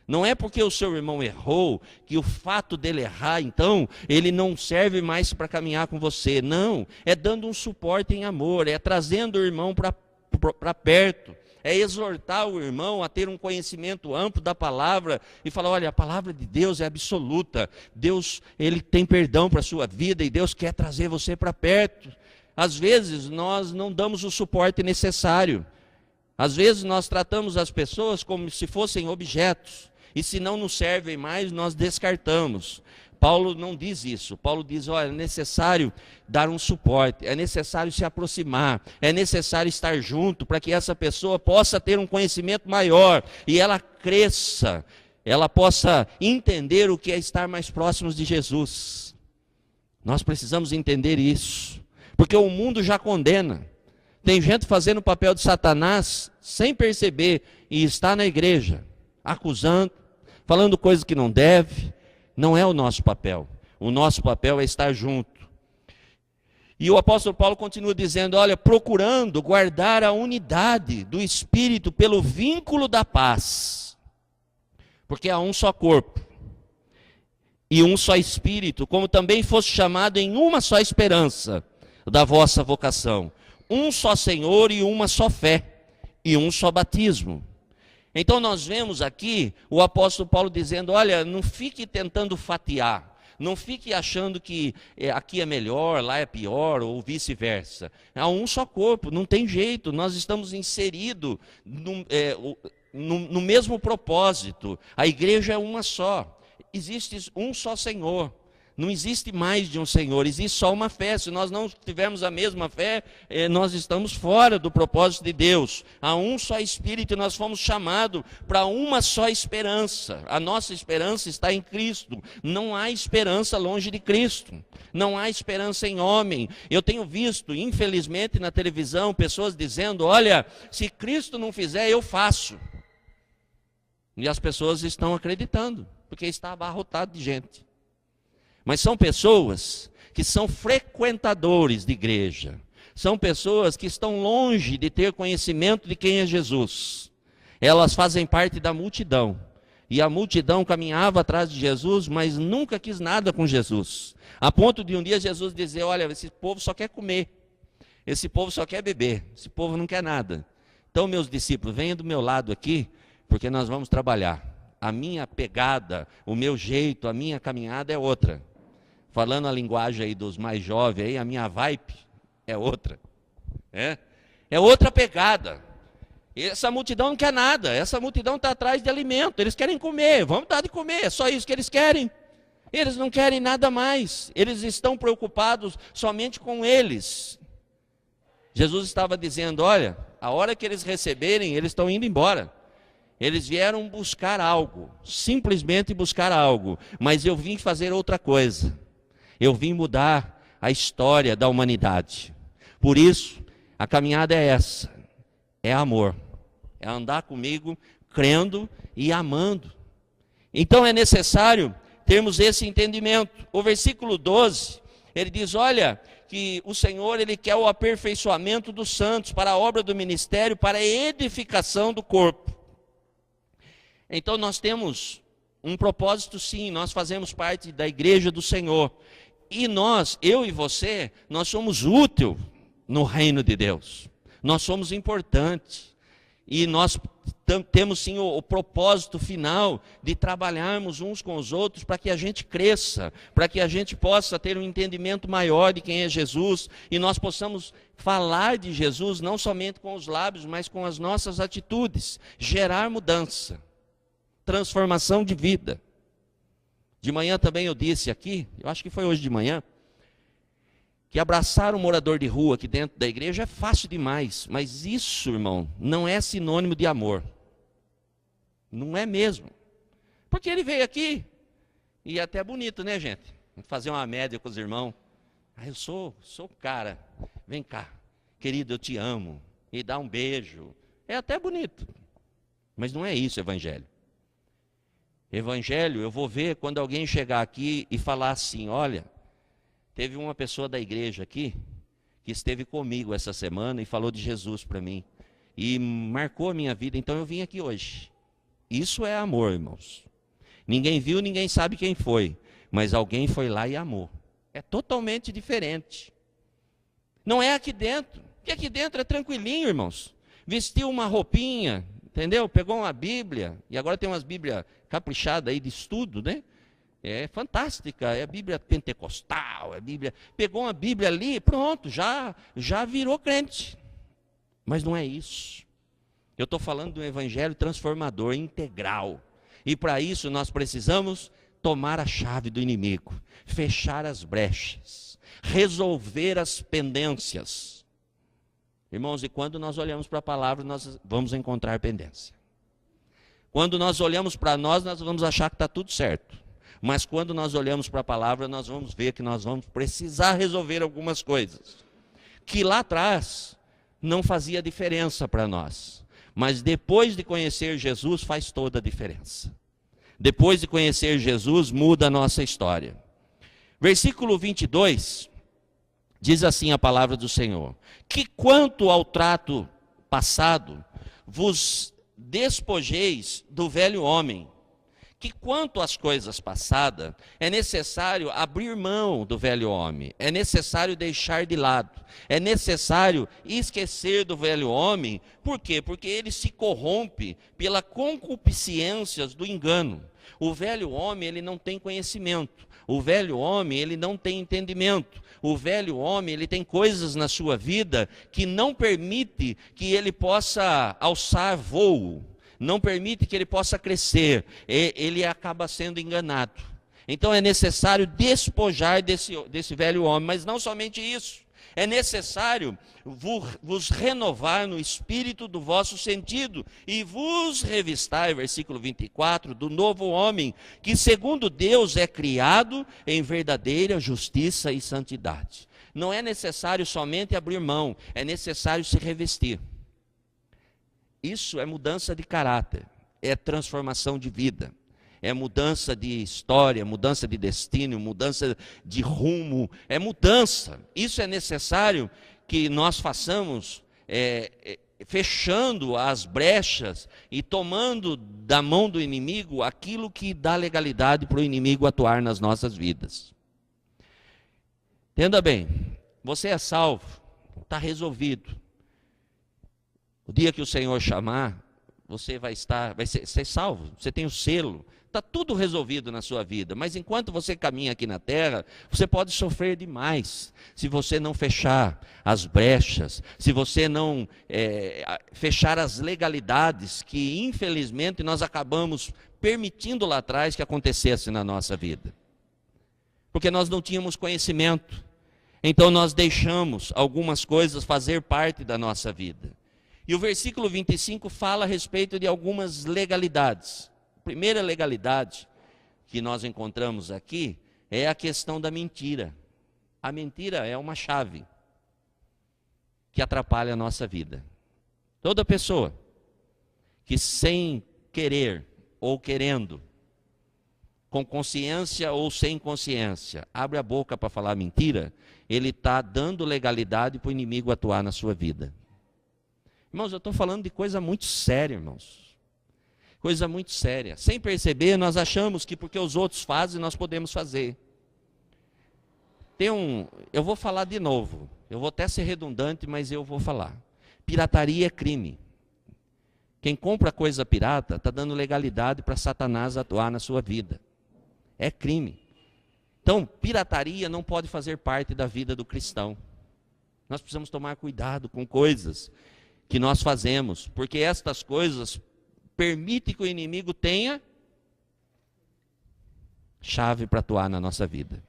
Não é porque o seu irmão errou que o fato dele errar, então, ele não serve mais para caminhar com você. Não, é dando um suporte em amor, é trazendo o irmão para perto, é exortar o irmão a ter um conhecimento amplo da palavra e falar, olha, a palavra de Deus é absoluta. Deus, ele tem perdão para a sua vida e Deus quer trazer você para perto. Às vezes, nós não damos o suporte necessário. Às vezes, nós tratamos as pessoas como se fossem objetos. E se não nos servem mais, nós descartamos. Paulo não diz isso. Paulo diz, olha, é necessário dar um suporte, é necessário se aproximar, é necessário estar junto para que essa pessoa possa ter um conhecimento maior e ela cresça, ela possa entender o que é estar mais próximos de Jesus. Nós precisamos entender isso, porque o mundo já condena. Tem gente fazendo o papel de Satanás sem perceber e está na igreja, acusando, falando coisas que não deve. Não é o nosso papel. O nosso papel é estar junto. E o apóstolo Paulo continua dizendo, olha, procurando guardar a unidade do Espírito pelo vínculo da paz. Porque há um só corpo e um só Espírito, como também fosse chamado em uma só esperança da vossa vocação. Um só Senhor e uma só fé e um só batismo. Então nós vemos aqui o apóstolo Paulo dizendo, olha, não fique tentando fatiar, não fique achando que aqui é melhor, lá é pior, ou vice-versa. Há um só corpo, não tem jeito, nós estamos inseridos no mesmo propósito. A igreja é uma só, existe um só Senhor. Não existe mais de um Senhor, existe só uma fé. Se nós não tivermos a mesma fé, nós estamos fora do propósito de Deus. Há um só Espírito e nós fomos chamados para uma só esperança. A nossa esperança está em Cristo. Não há esperança longe de Cristo. Não há esperança em homem. Eu tenho visto, infelizmente, na televisão, pessoas dizendo, olha, se Cristo não fizer, eu faço. E as pessoas estão acreditando, porque está abarrotado de gente. Mas são pessoas que são frequentadores de igreja, São pessoas que estão longe de ter conhecimento de quem é Jesus. Elas fazem parte da multidão. E a multidão caminhava atrás de Jesus, mas nunca quis nada com Jesus. A ponto de um dia Jesus dizer, olha, esse povo só quer comer. Esse povo só quer beber. Esse povo não quer nada. Então, meus discípulos, venham do meu lado aqui, porque nós vamos trabalhar. A minha pegada, o meu jeito, a minha caminhada é outra. Falando a linguagem aí dos mais jovens, aí, a minha vibe é outra. É outra pegada. Essa multidão não quer nada. Essa multidão está atrás de alimento. Eles querem comer, vamos dar de comer. É só isso que eles querem. Eles não querem nada mais. Eles estão preocupados somente com eles. Jesus estava dizendo, olha, a hora que eles receberem, eles estão indo embora. Eles vieram buscar algo, simplesmente buscar algo. Mas eu vim fazer outra coisa. Eu vim mudar a história da humanidade. Por isso, a caminhada é essa. É amor. É andar comigo, crendo e amando. Então é necessário termos esse entendimento. O versículo 12, ele diz, olha, que o Senhor, ele quer o aperfeiçoamento dos santos para a obra do ministério, para a edificação do corpo. Então nós temos um propósito sim, nós fazemos parte da igreja do Senhor. E nós, eu e você, nós somos úteis no reino de Deus. Nós somos importantes. E nós temos sim o propósito final de trabalharmos uns com os outros para que a gente cresça, para que a gente possa ter um entendimento maior de quem é Jesus e nós possamos falar de Jesus não somente com os lábios, mas com as nossas atitudes, gerar mudança, transformação de vida. De manhã também eu disse aqui, eu acho que foi hoje de manhã, que abraçar um morador de rua aqui dentro da igreja é fácil demais. Mas isso, irmão, não é sinônimo de amor. Não é mesmo. Porque ele veio aqui, e é até bonito, né, gente? Fazer uma média com os irmãos. Ah, eu sou o cara. Vem cá, querido, eu te amo. E dá um beijo. É até bonito. Mas não é isso, evangelho. Evangelho, eu vou ver quando alguém chegar aqui e falar assim, olha, teve uma pessoa da igreja aqui, que esteve comigo essa semana e falou de Jesus para mim. E marcou a minha vida, então eu vim aqui hoje. Isso é amor, irmãos. Ninguém viu, ninguém sabe quem foi. Mas alguém foi lá e amou. É totalmente diferente. Não é aqui dentro. Porque aqui dentro é tranquilinho, irmãos. Vestiu uma roupinha, entendeu? Pegou uma Bíblia. E agora tem umas Bíblias caprichadas aí de estudo, né? É fantástica, é a Bíblia pentecostal, é a Bíblia... Pegou uma Bíblia ali, pronto, já virou crente. Mas não é isso. Eu estou falando de um evangelho transformador, integral. E para isso nós precisamos tomar a chave do inimigo, fechar as brechas, resolver as pendências. Irmãos, e quando nós olhamos para a palavra, nós vamos encontrar pendência. Quando nós olhamos para nós vamos achar que está tudo certo. Mas quando nós olhamos para a palavra, nós vamos ver que nós vamos precisar resolver algumas coisas. Que lá atrás não fazia diferença para nós. Mas depois de conhecer Jesus, faz toda a diferença. Depois de conhecer Jesus, muda a nossa história. Versículo 22, diz assim a palavra do Senhor. Que quanto ao trato passado, vos despojeis do velho homem. Que quanto às coisas passadas, é necessário abrir mão do velho homem, é necessário deixar de lado, é necessário esquecer do velho homem. Por quê? Porque ele se corrompe pela concupiscência do engano. O velho homem, ele não tem conhecimento, o velho homem, ele não tem entendimento, o velho homem, ele tem coisas na sua vida que não permite que ele possa alçar voo, não permite que ele possa crescer, ele acaba sendo enganado. Então é necessário despojar desse velho homem, mas não somente isso, é necessário vos renovar no espírito do vosso sentido e vos revistar, versículo 24, do novo homem, que segundo Deus é criado em verdadeira justiça e santidade. Não é necessário somente abrir mão, é necessário se revestir. Isso é mudança de caráter, é transformação de vida, é mudança de história, mudança de destino, mudança de rumo, é mudança. Isso é necessário que nós façamos fechando as brechas e tomando da mão do inimigo aquilo que dá legalidade para o inimigo atuar nas nossas vidas. Entenda bem, você é salvo, está resolvido. O dia que o Senhor chamar, você vai ser salvo, você tem o selo, está tudo resolvido na sua vida. Mas enquanto você caminha aqui na terra, você pode sofrer demais, se você não fechar as brechas, se você não fechar as legalidades que infelizmente nós acabamos permitindo lá atrás que acontecesse na nossa vida. Porque nós não tínhamos conhecimento, então nós deixamos algumas coisas fazer parte da nossa vida. E o versículo 25 fala a respeito de algumas legalidades. A primeira legalidade que nós encontramos aqui é a questão da mentira. A mentira é uma chave que atrapalha a nossa vida. Toda pessoa que sem querer ou querendo, com consciência ou sem consciência, abre a boca para falar mentira, ele está dando legalidade para o inimigo atuar na sua vida. Irmãos, eu estou falando de coisa muito séria, irmãos. Coisa muito séria. Sem perceber, nós achamos que porque os outros fazem, nós podemos fazer. Eu vou falar de novo. Eu vou até ser redundante, mas eu vou falar. Pirataria é crime. Quem compra coisa pirata está dando legalidade para Satanás atuar na sua vida. É crime. Então, pirataria não pode fazer parte da vida do cristão. Nós precisamos tomar cuidado com coisas que nós fazemos, porque estas coisas permitem que o inimigo tenha chave para atuar na nossa vida.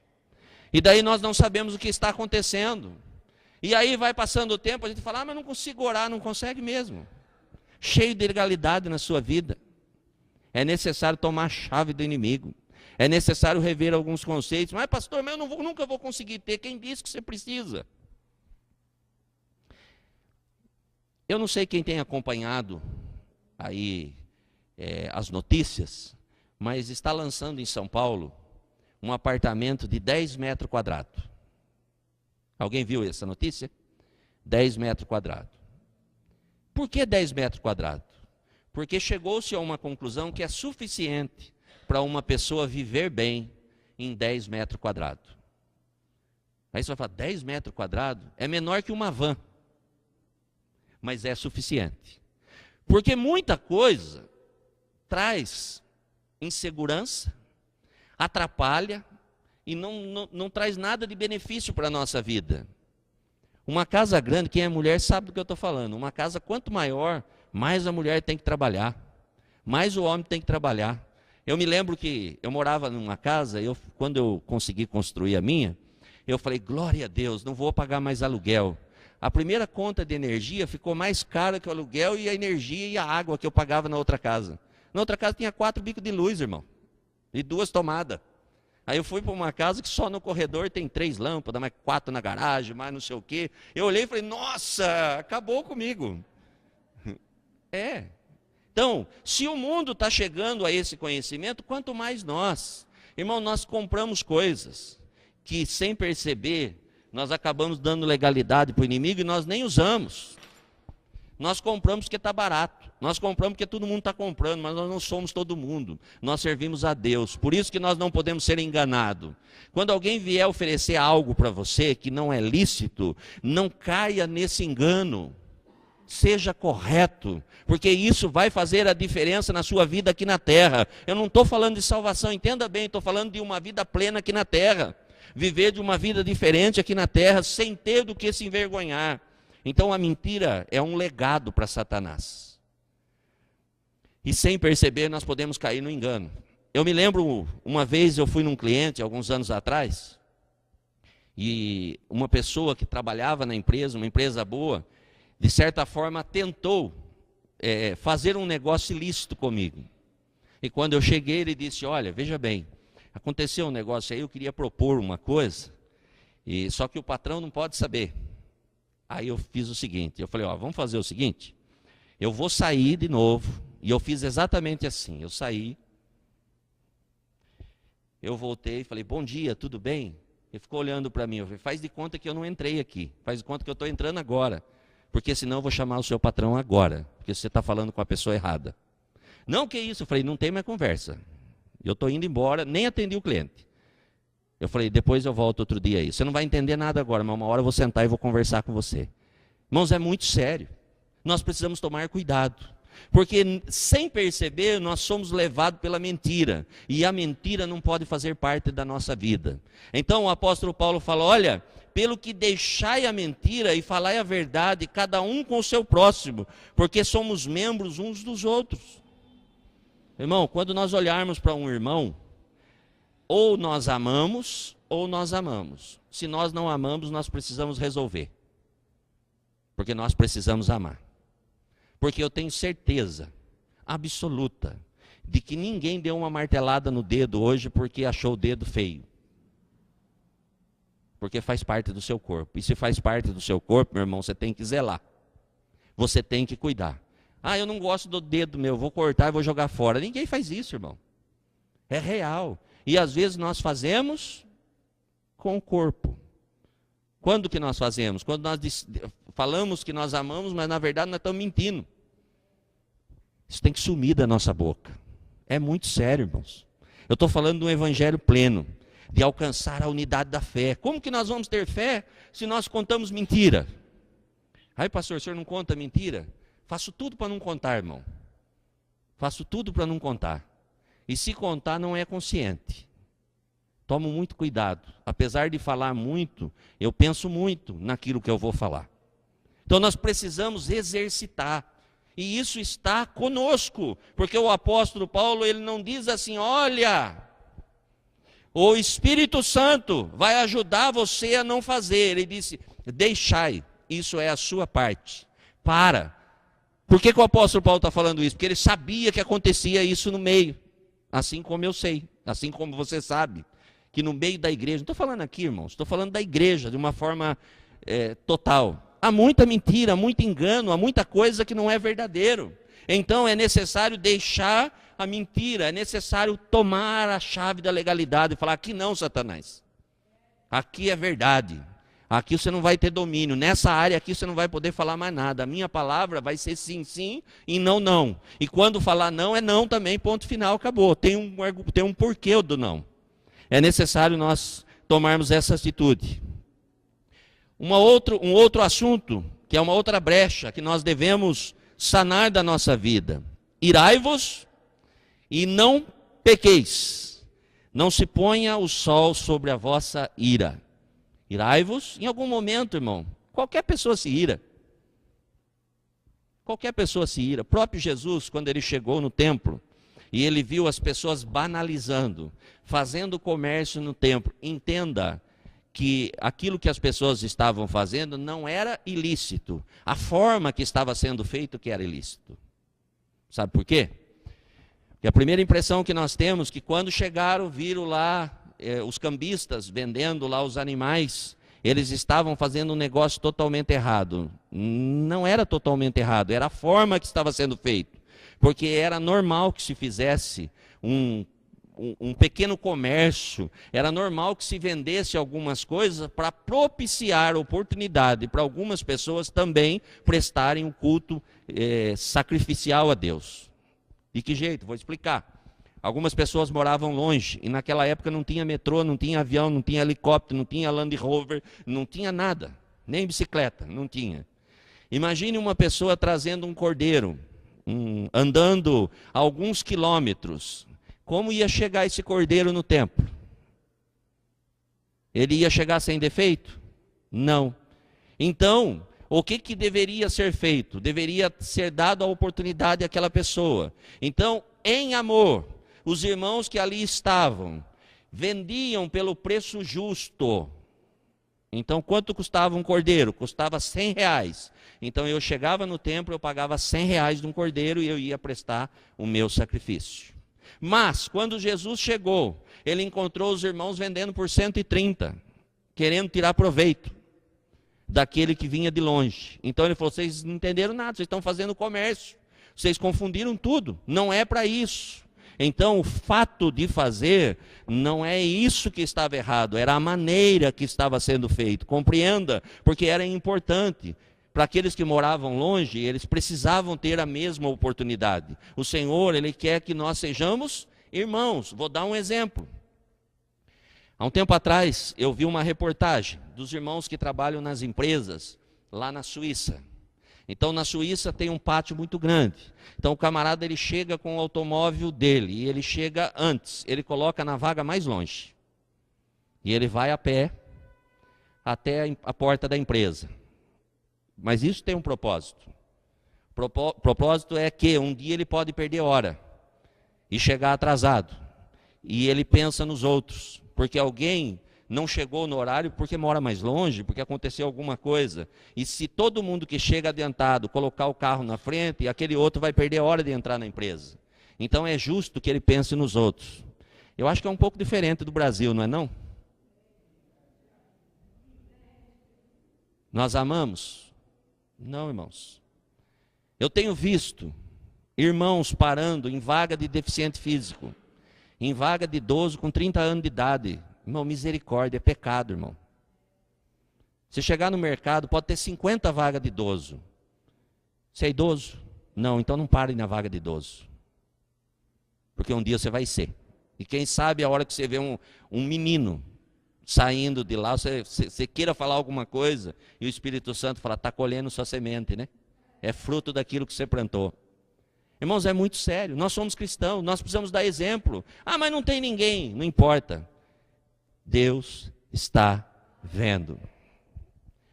E daí nós não sabemos o que está acontecendo. E aí vai passando o tempo, a gente fala, mas não consigo orar, não consegue mesmo. Cheio de ilegalidade na sua vida. É necessário tomar a chave do inimigo. É necessário rever alguns conceitos. Mas pastor, mas eu nunca vou conseguir ter. Quem disse que você precisa? Eu não sei quem tem acompanhado aí as notícias, mas está lançando em São Paulo um apartamento de 10 metros quadrados. Alguém viu essa notícia? 10 metros quadrados. Por que 10 metros quadrados? Porque chegou-se a uma conclusão que é suficiente para uma pessoa viver bem em 10 metros quadrados. Aí você vai falar, 10 metros quadrados é menor que uma van. Mas é suficiente. Porque muita coisa traz insegurança, atrapalha e não traz nada de benefício para a nossa vida. Uma casa grande, quem é mulher sabe do que eu estou falando. Uma casa quanto maior, mais a mulher tem que trabalhar, mais o homem tem que trabalhar. Eu me lembro que eu morava numa casa, quando eu consegui construir a minha, eu falei, glória a Deus, não vou pagar mais aluguel. A primeira conta de energia ficou mais cara que o aluguel e a energia e a água que eu pagava na outra casa. Na outra casa tinha 4 bicos de luz, irmão, e 2 tomadas. Aí eu fui para uma casa que só no corredor tem 3 lâmpadas, mais 4 na garagem, mais não sei o quê. Eu olhei e falei, nossa, acabou comigo. Então, se o mundo está chegando a esse conhecimento, quanto mais nós. Irmão, nós compramos coisas que sem perceber, nós acabamos dando legalidade para o inimigo e nós nem usamos. Nós compramos porque está barato. Nós compramos porque todo mundo está comprando, mas nós não somos todo mundo. Nós servimos a Deus. Por isso que nós não podemos ser enganados. Quando alguém vier oferecer algo para você que não é lícito, não caia nesse engano. Seja correto, porque isso vai fazer a diferença na sua vida aqui na terra. Eu não estou falando de salvação, entenda bem, estou falando de uma vida plena aqui na terra. Viver de uma vida diferente aqui na terra, sem ter do que se envergonhar. Então a mentira é um legado para Satanás. E sem perceber nós podemos cair no engano. Eu me lembro, uma vez eu fui num cliente, alguns anos atrás, e uma pessoa que trabalhava na empresa, uma empresa boa, de certa forma tentou fazer um negócio ilícito comigo. E quando eu cheguei, ele disse, olha, veja bem, aconteceu um negócio aí, eu queria propor uma coisa, só que o patrão não pode saber. Aí eu fiz o seguinte, eu falei, vamos fazer o seguinte, eu vou sair de novo, e eu fiz exatamente assim, eu saí, eu voltei e falei, bom dia, tudo bem? Ele ficou olhando para mim. Eu falei, faz de conta que eu não entrei aqui. Faz de conta que eu estou entrando agora. Porque senão eu vou chamar o seu patrão agora. Porque você está falando com a pessoa errada. Não, que isso? Eu falei, não tem mais conversa. Eu estou indo embora, nem atendi o cliente. Eu falei, depois eu volto outro dia aí. Você não vai entender nada agora, mas uma hora eu vou sentar e vou conversar com você. Irmãos, é muito sério. Nós precisamos tomar cuidado. Porque sem perceber, nós somos levados pela mentira. E a mentira não pode fazer parte da nossa vida. Então o apóstolo Paulo fala, olha, pelo que deixai a mentira e falai a verdade, cada um com o seu próximo, porque somos membros uns dos outros. Irmão, quando nós olharmos para um irmão, ou nós amamos, ou nós amamos. Se nós não amamos, nós precisamos resolver. Porque nós precisamos amar. Porque eu tenho certeza absoluta de que ninguém deu uma martelada no dedo hoje porque achou o dedo feio. Porque faz parte do seu corpo. E se faz parte do seu corpo, meu irmão, você tem que zelar. Você tem que cuidar. Ah, eu não gosto do dedo meu, vou cortar e vou jogar fora. Ninguém faz isso, irmão. É real. E às vezes nós fazemos com o corpo. Quando que nós fazemos? Quando nós falamos que nós amamos, mas na verdade nós estamos mentindo. Isso tem que sumir da nossa boca. É muito sério, irmãos. Eu estou falando de um evangelho pleno, de alcançar a unidade da fé. Como que nós vamos ter fé se nós contamos mentira? Aí, pastor, o senhor não conta mentira? Faço tudo para não contar, irmão. Faço tudo para não contar. E se contar, não é consciente. Tomo muito cuidado. Apesar de falar muito, eu penso muito naquilo que eu vou falar. Então nós precisamos exercitar. E isso está conosco. Porque o apóstolo Paulo, ele não diz assim, olha, o Espírito Santo vai ajudar você a não fazer. Ele disse, deixai, isso é a sua parte. Para. Por que o apóstolo Paulo está falando isso? Porque ele sabia que acontecia isso no meio. Assim como eu sei, assim como você sabe. Que no meio da igreja, não estou falando aqui, irmãos, estou falando da igreja de uma forma total. Há muita mentira, muito engano, há muita coisa que não é verdadeiro. Então é necessário deixar a mentira, é necessário tomar a chave da legalidade e falar, aqui não, Satanás. Aqui é verdade. Aqui você não vai ter domínio. Nessa área aqui você não vai poder falar mais nada. A minha palavra vai ser sim, sim e não, não. E quando falar não, é não também, ponto final, acabou. Tem um porquê do não. É necessário nós tomarmos essa atitude. Um outro assunto, que é uma outra brecha, que nós devemos sanar da nossa vida. Irai-vos e não pequeis. Não se ponha o sol sobre a vossa ira. Irai-vos, em algum momento, irmão, qualquer pessoa se ira. Qualquer pessoa se ira. O próprio Jesus, quando ele chegou no templo, e ele viu as pessoas banalizando, fazendo comércio no templo. Entenda que aquilo que as pessoas estavam fazendo não era ilícito. A forma que estava sendo feito que era ilícito. Sabe por quê? Porque a primeira impressão que nós temos é que quando chegaram, viram lá os cambistas vendendo lá os animais, eles estavam fazendo um negócio totalmente errado. Não era totalmente errado, era a forma que estava sendo feito. Porque era normal que se fizesse um pequeno comércio, era normal que se vendesse algumas coisas para propiciar oportunidade para algumas pessoas também prestarem um culto sacrificial a Deus. De que jeito? Vou explicar. Algumas pessoas moravam longe e naquela época não tinha metrô, não tinha avião, não tinha helicóptero, não tinha Land Rover, não tinha nada, nem bicicleta, não tinha. Imagine uma pessoa trazendo um cordeiro, andando alguns quilômetros. Como ia chegar esse cordeiro no templo? Ele ia chegar sem defeito? Não. Então, o que deveria ser feito? Deveria ser dado a oportunidade àquela pessoa. Então, em amor, os irmãos que ali estavam vendiam pelo preço justo. Então, quanto custava um cordeiro? Custava R$100. Então, eu chegava no templo, eu pagava R$100 de um cordeiro e eu ia prestar o meu sacrifício. Mas, quando Jesus chegou, ele encontrou os irmãos vendendo por 130, querendo tirar proveito daquele que vinha de longe. Então, ele falou, vocês não entenderam nada, vocês estão fazendo comércio, vocês confundiram tudo, não é para isso. Então, o fato de fazer não é isso que estava errado, era a maneira que estava sendo feito. Compreenda, porque era importante. Para aqueles que moravam longe, eles precisavam ter a mesma oportunidade. O Senhor, Ele quer que nós sejamos irmãos. Vou dar um exemplo. Há um tempo atrás, eu vi uma reportagem dos irmãos que trabalham nas empresas lá na Suíça. Então, na Suíça tem um pátio muito grande. Então, o camarada ele chega com o automóvel dele, e ele chega antes, ele coloca na vaga mais longe. E ele vai a pé até a porta da empresa. Mas isso tem um propósito. O propósito é que um dia ele pode perder hora e chegar atrasado. E ele pensa nos outros, porque alguém não chegou no horário porque mora mais longe, porque aconteceu alguma coisa. E se todo mundo que chega adiantado colocar o carro na frente, aquele outro vai perder a hora de entrar na empresa. Então é justo que ele pense nos outros. Eu acho que é um pouco diferente do Brasil, não é não? Nós amamos? Não, irmãos. Eu tenho visto irmãos parando em vaga de deficiente físico, em vaga de idoso com 30 anos de idade. Irmão, misericórdia, é pecado, irmão. Se chegar no mercado, pode ter 50 vagas de idoso. Você é idoso? Não, então não pare na vaga de idoso. Porque um dia você vai ser. E quem sabe a hora que você vê um menino saindo de lá, você queira falar alguma coisa, e o Espírito Santo fala, está colhendo sua semente, né? É fruto daquilo que você plantou. Irmãos, é muito sério. Nós somos cristãos, nós precisamos dar exemplo. Ah, mas não tem ninguém. Não importa. Deus está vendo.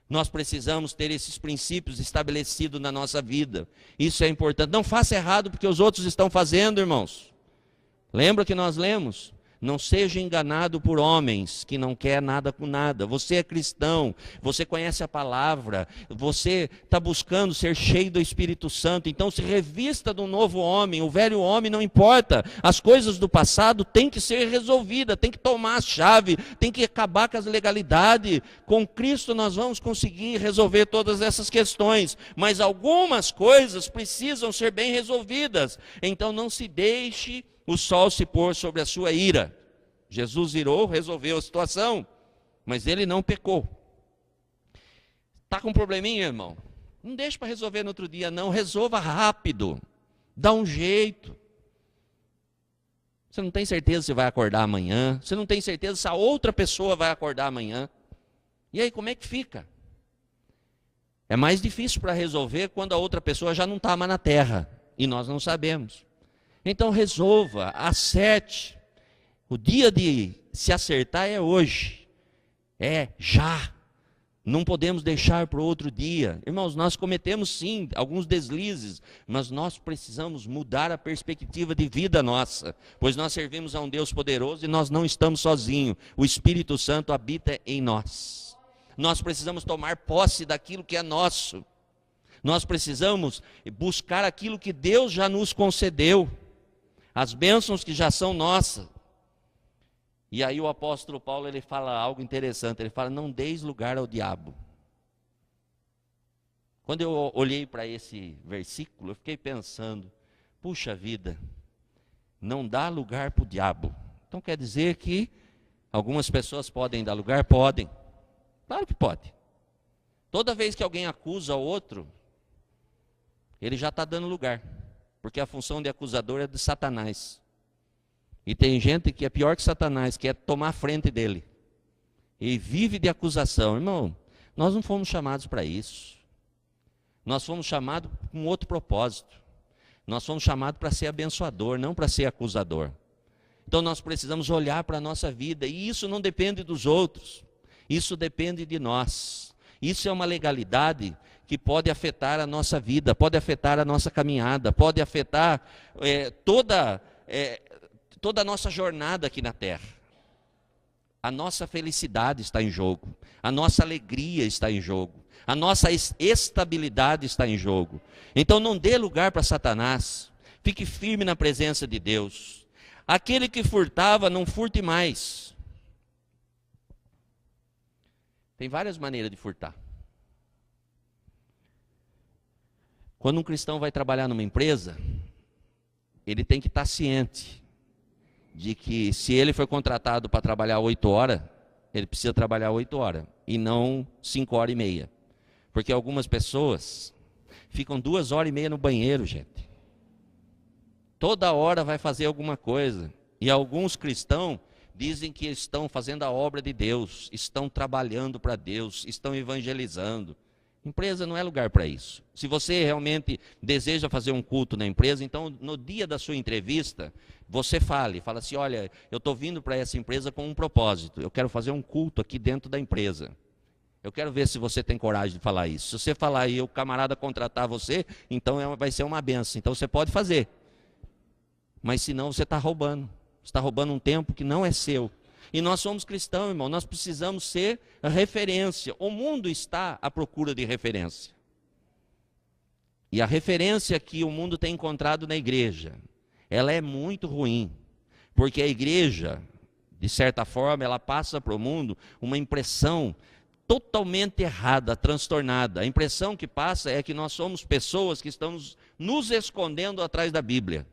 Nós precisamos ter esses princípios estabelecidos na nossa vida. Isso é importante. Não faça errado porque os outros estão fazendo, irmãos. Lembra que nós lemos? Não seja enganado por homens que não quer nada com nada. Você é cristão, você conhece a palavra, você está buscando ser cheio do Espírito Santo, então se revista de um novo homem. O velho homem não importa, as coisas do passado têm que ser resolvidas, tem que tomar a chave, tem que acabar com as legalidades. Com Cristo nós vamos conseguir resolver todas essas questões, mas algumas coisas precisam ser bem resolvidas. Então não se deixe o sol se pôr sobre a sua ira. Jesus irou, resolveu a situação, mas ele não pecou. Está com um probleminha, irmão? Não deixe para resolver no outro dia, não. Resolva rápido. Dá um jeito. Você não tem certeza se vai acordar amanhã. Você não tem certeza se a outra pessoa vai acordar amanhã. E aí, como é que fica? É mais difícil para resolver quando a outra pessoa já não está mais na terra. E nós não sabemos. Então resolva, acerte. O dia de se acertar é hoje. É já. Não podemos deixar para o outro dia. Irmãos, nós cometemos sim alguns deslizes, mas nós precisamos mudar a perspectiva de vida nossa, pois nós servimos a um Deus poderoso e nós não estamos sozinhos. O Espírito Santo habita em nós. Nós precisamos tomar posse daquilo que é nosso. Nós precisamos buscar aquilo que Deus já nos concedeu. As bênçãos que já são nossas. E aí o apóstolo Paulo ele fala algo interessante. Ele fala, não deis lugar ao diabo. Quando eu olhei para esse versículo, eu fiquei pensando, puxa vida, não dá lugar para o diabo. Então quer dizer que algumas pessoas podem dar lugar? Podem. Claro que pode. Toda vez que alguém acusa o outro, ele já está dando lugar. Porque a função de acusador é de Satanás. E tem gente que é pior que Satanás, que é tomar a frente dele. E vive de acusação. Irmão, nós não fomos chamados para isso. Nós fomos chamados com outro propósito. Nós fomos chamados para ser abençoador, não para ser acusador. Então nós precisamos olhar para a nossa vida. E isso não depende dos outros. Isso depende de nós. Isso é uma legalidade que pode afetar a nossa vida, pode afetar a nossa caminhada, pode afetar toda a nossa jornada aqui na terra. A nossa felicidade está em jogo, a nossa alegria está em jogo, a nossa estabilidade está em jogo. Então não dê lugar para Satanás, fique firme na presença de Deus. Aquele que furtava, não furte mais. Tem várias maneiras de furtar. Quando um cristão vai trabalhar numa empresa, ele tem que estar ciente de que se ele foi contratado para trabalhar 8 horas, ele precisa trabalhar 8 horas e não 5 horas e meia. Porque algumas pessoas ficam 2 horas e meia no banheiro, gente. Toda hora vai fazer alguma coisa. E alguns cristãos dizem que estão fazendo a obra de Deus, estão trabalhando para Deus, estão evangelizando. Empresa não é lugar para isso. Se você realmente deseja fazer um culto na empresa, então no dia da sua entrevista, você fala assim, olha, eu estou vindo para essa empresa com um propósito, eu quero fazer um culto aqui dentro da empresa. Eu quero ver se você tem coragem de falar isso. Se você falar e o camarada contratar você, então vai ser uma benção. Então você pode fazer. Mas senão você está roubando. Você está roubando um tempo que não é seu. E nós somos cristãos, irmão. Nós precisamos ser a referência. O mundo está à procura de referência. E a referência que o mundo tem encontrado na igreja, ela é muito ruim. Porque a igreja, de certa forma, ela passa para o mundo uma impressão totalmente errada, transtornada. A impressão que passa é que nós somos pessoas que estamos nos escondendo atrás da Bíblia.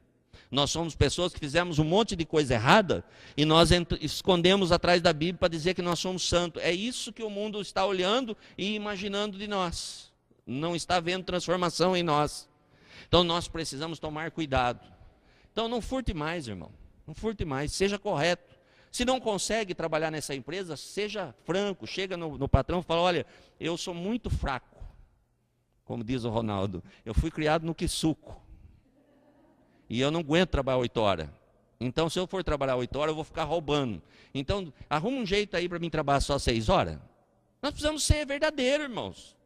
Nós somos pessoas que fizemos um monte de coisa errada e nós escondemos atrás da Bíblia para dizer que nós somos santos. É isso que o mundo está olhando e imaginando de nós. Não está vendo transformação em nós. Então nós precisamos tomar cuidado. Então não furte mais, irmão. Não furte mais, seja correto. Se não consegue trabalhar nessa empresa, seja franco, chega no patrão e fala, olha, eu sou muito fraco. Como diz o Ronaldo, eu fui criado no quisuco. E eu não aguento trabalhar 8 horas. Então, se eu for trabalhar 8 horas, eu vou ficar roubando. Então, arruma um jeito aí para mim trabalhar só 6 horas. Nós precisamos ser verdadeiros, irmãos.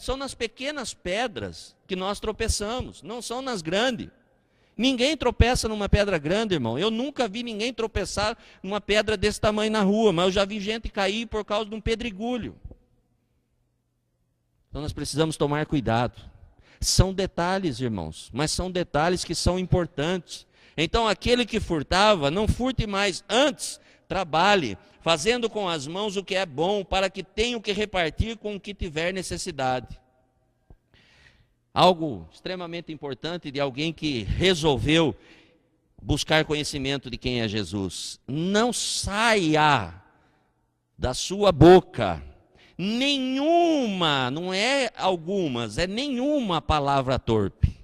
São nas pequenas pedras que nós tropeçamos, não são nas grandes. Ninguém tropeça numa pedra grande, irmão. Eu nunca vi ninguém tropeçar numa pedra desse tamanho na rua, mas eu já vi gente cair por causa de um pedregulho. Então, nós precisamos tomar cuidado. São detalhes, irmãos, mas são detalhes que são importantes. Então, aquele que furtava, não furte mais. Antes, trabalhe, fazendo com as mãos o que é bom, para que tenha o que repartir com o que tiver necessidade. Algo extremamente importante de alguém que resolveu buscar conhecimento de quem é Jesus. Não saia da sua boca nenhuma, não é algumas, é nenhuma palavra torpe.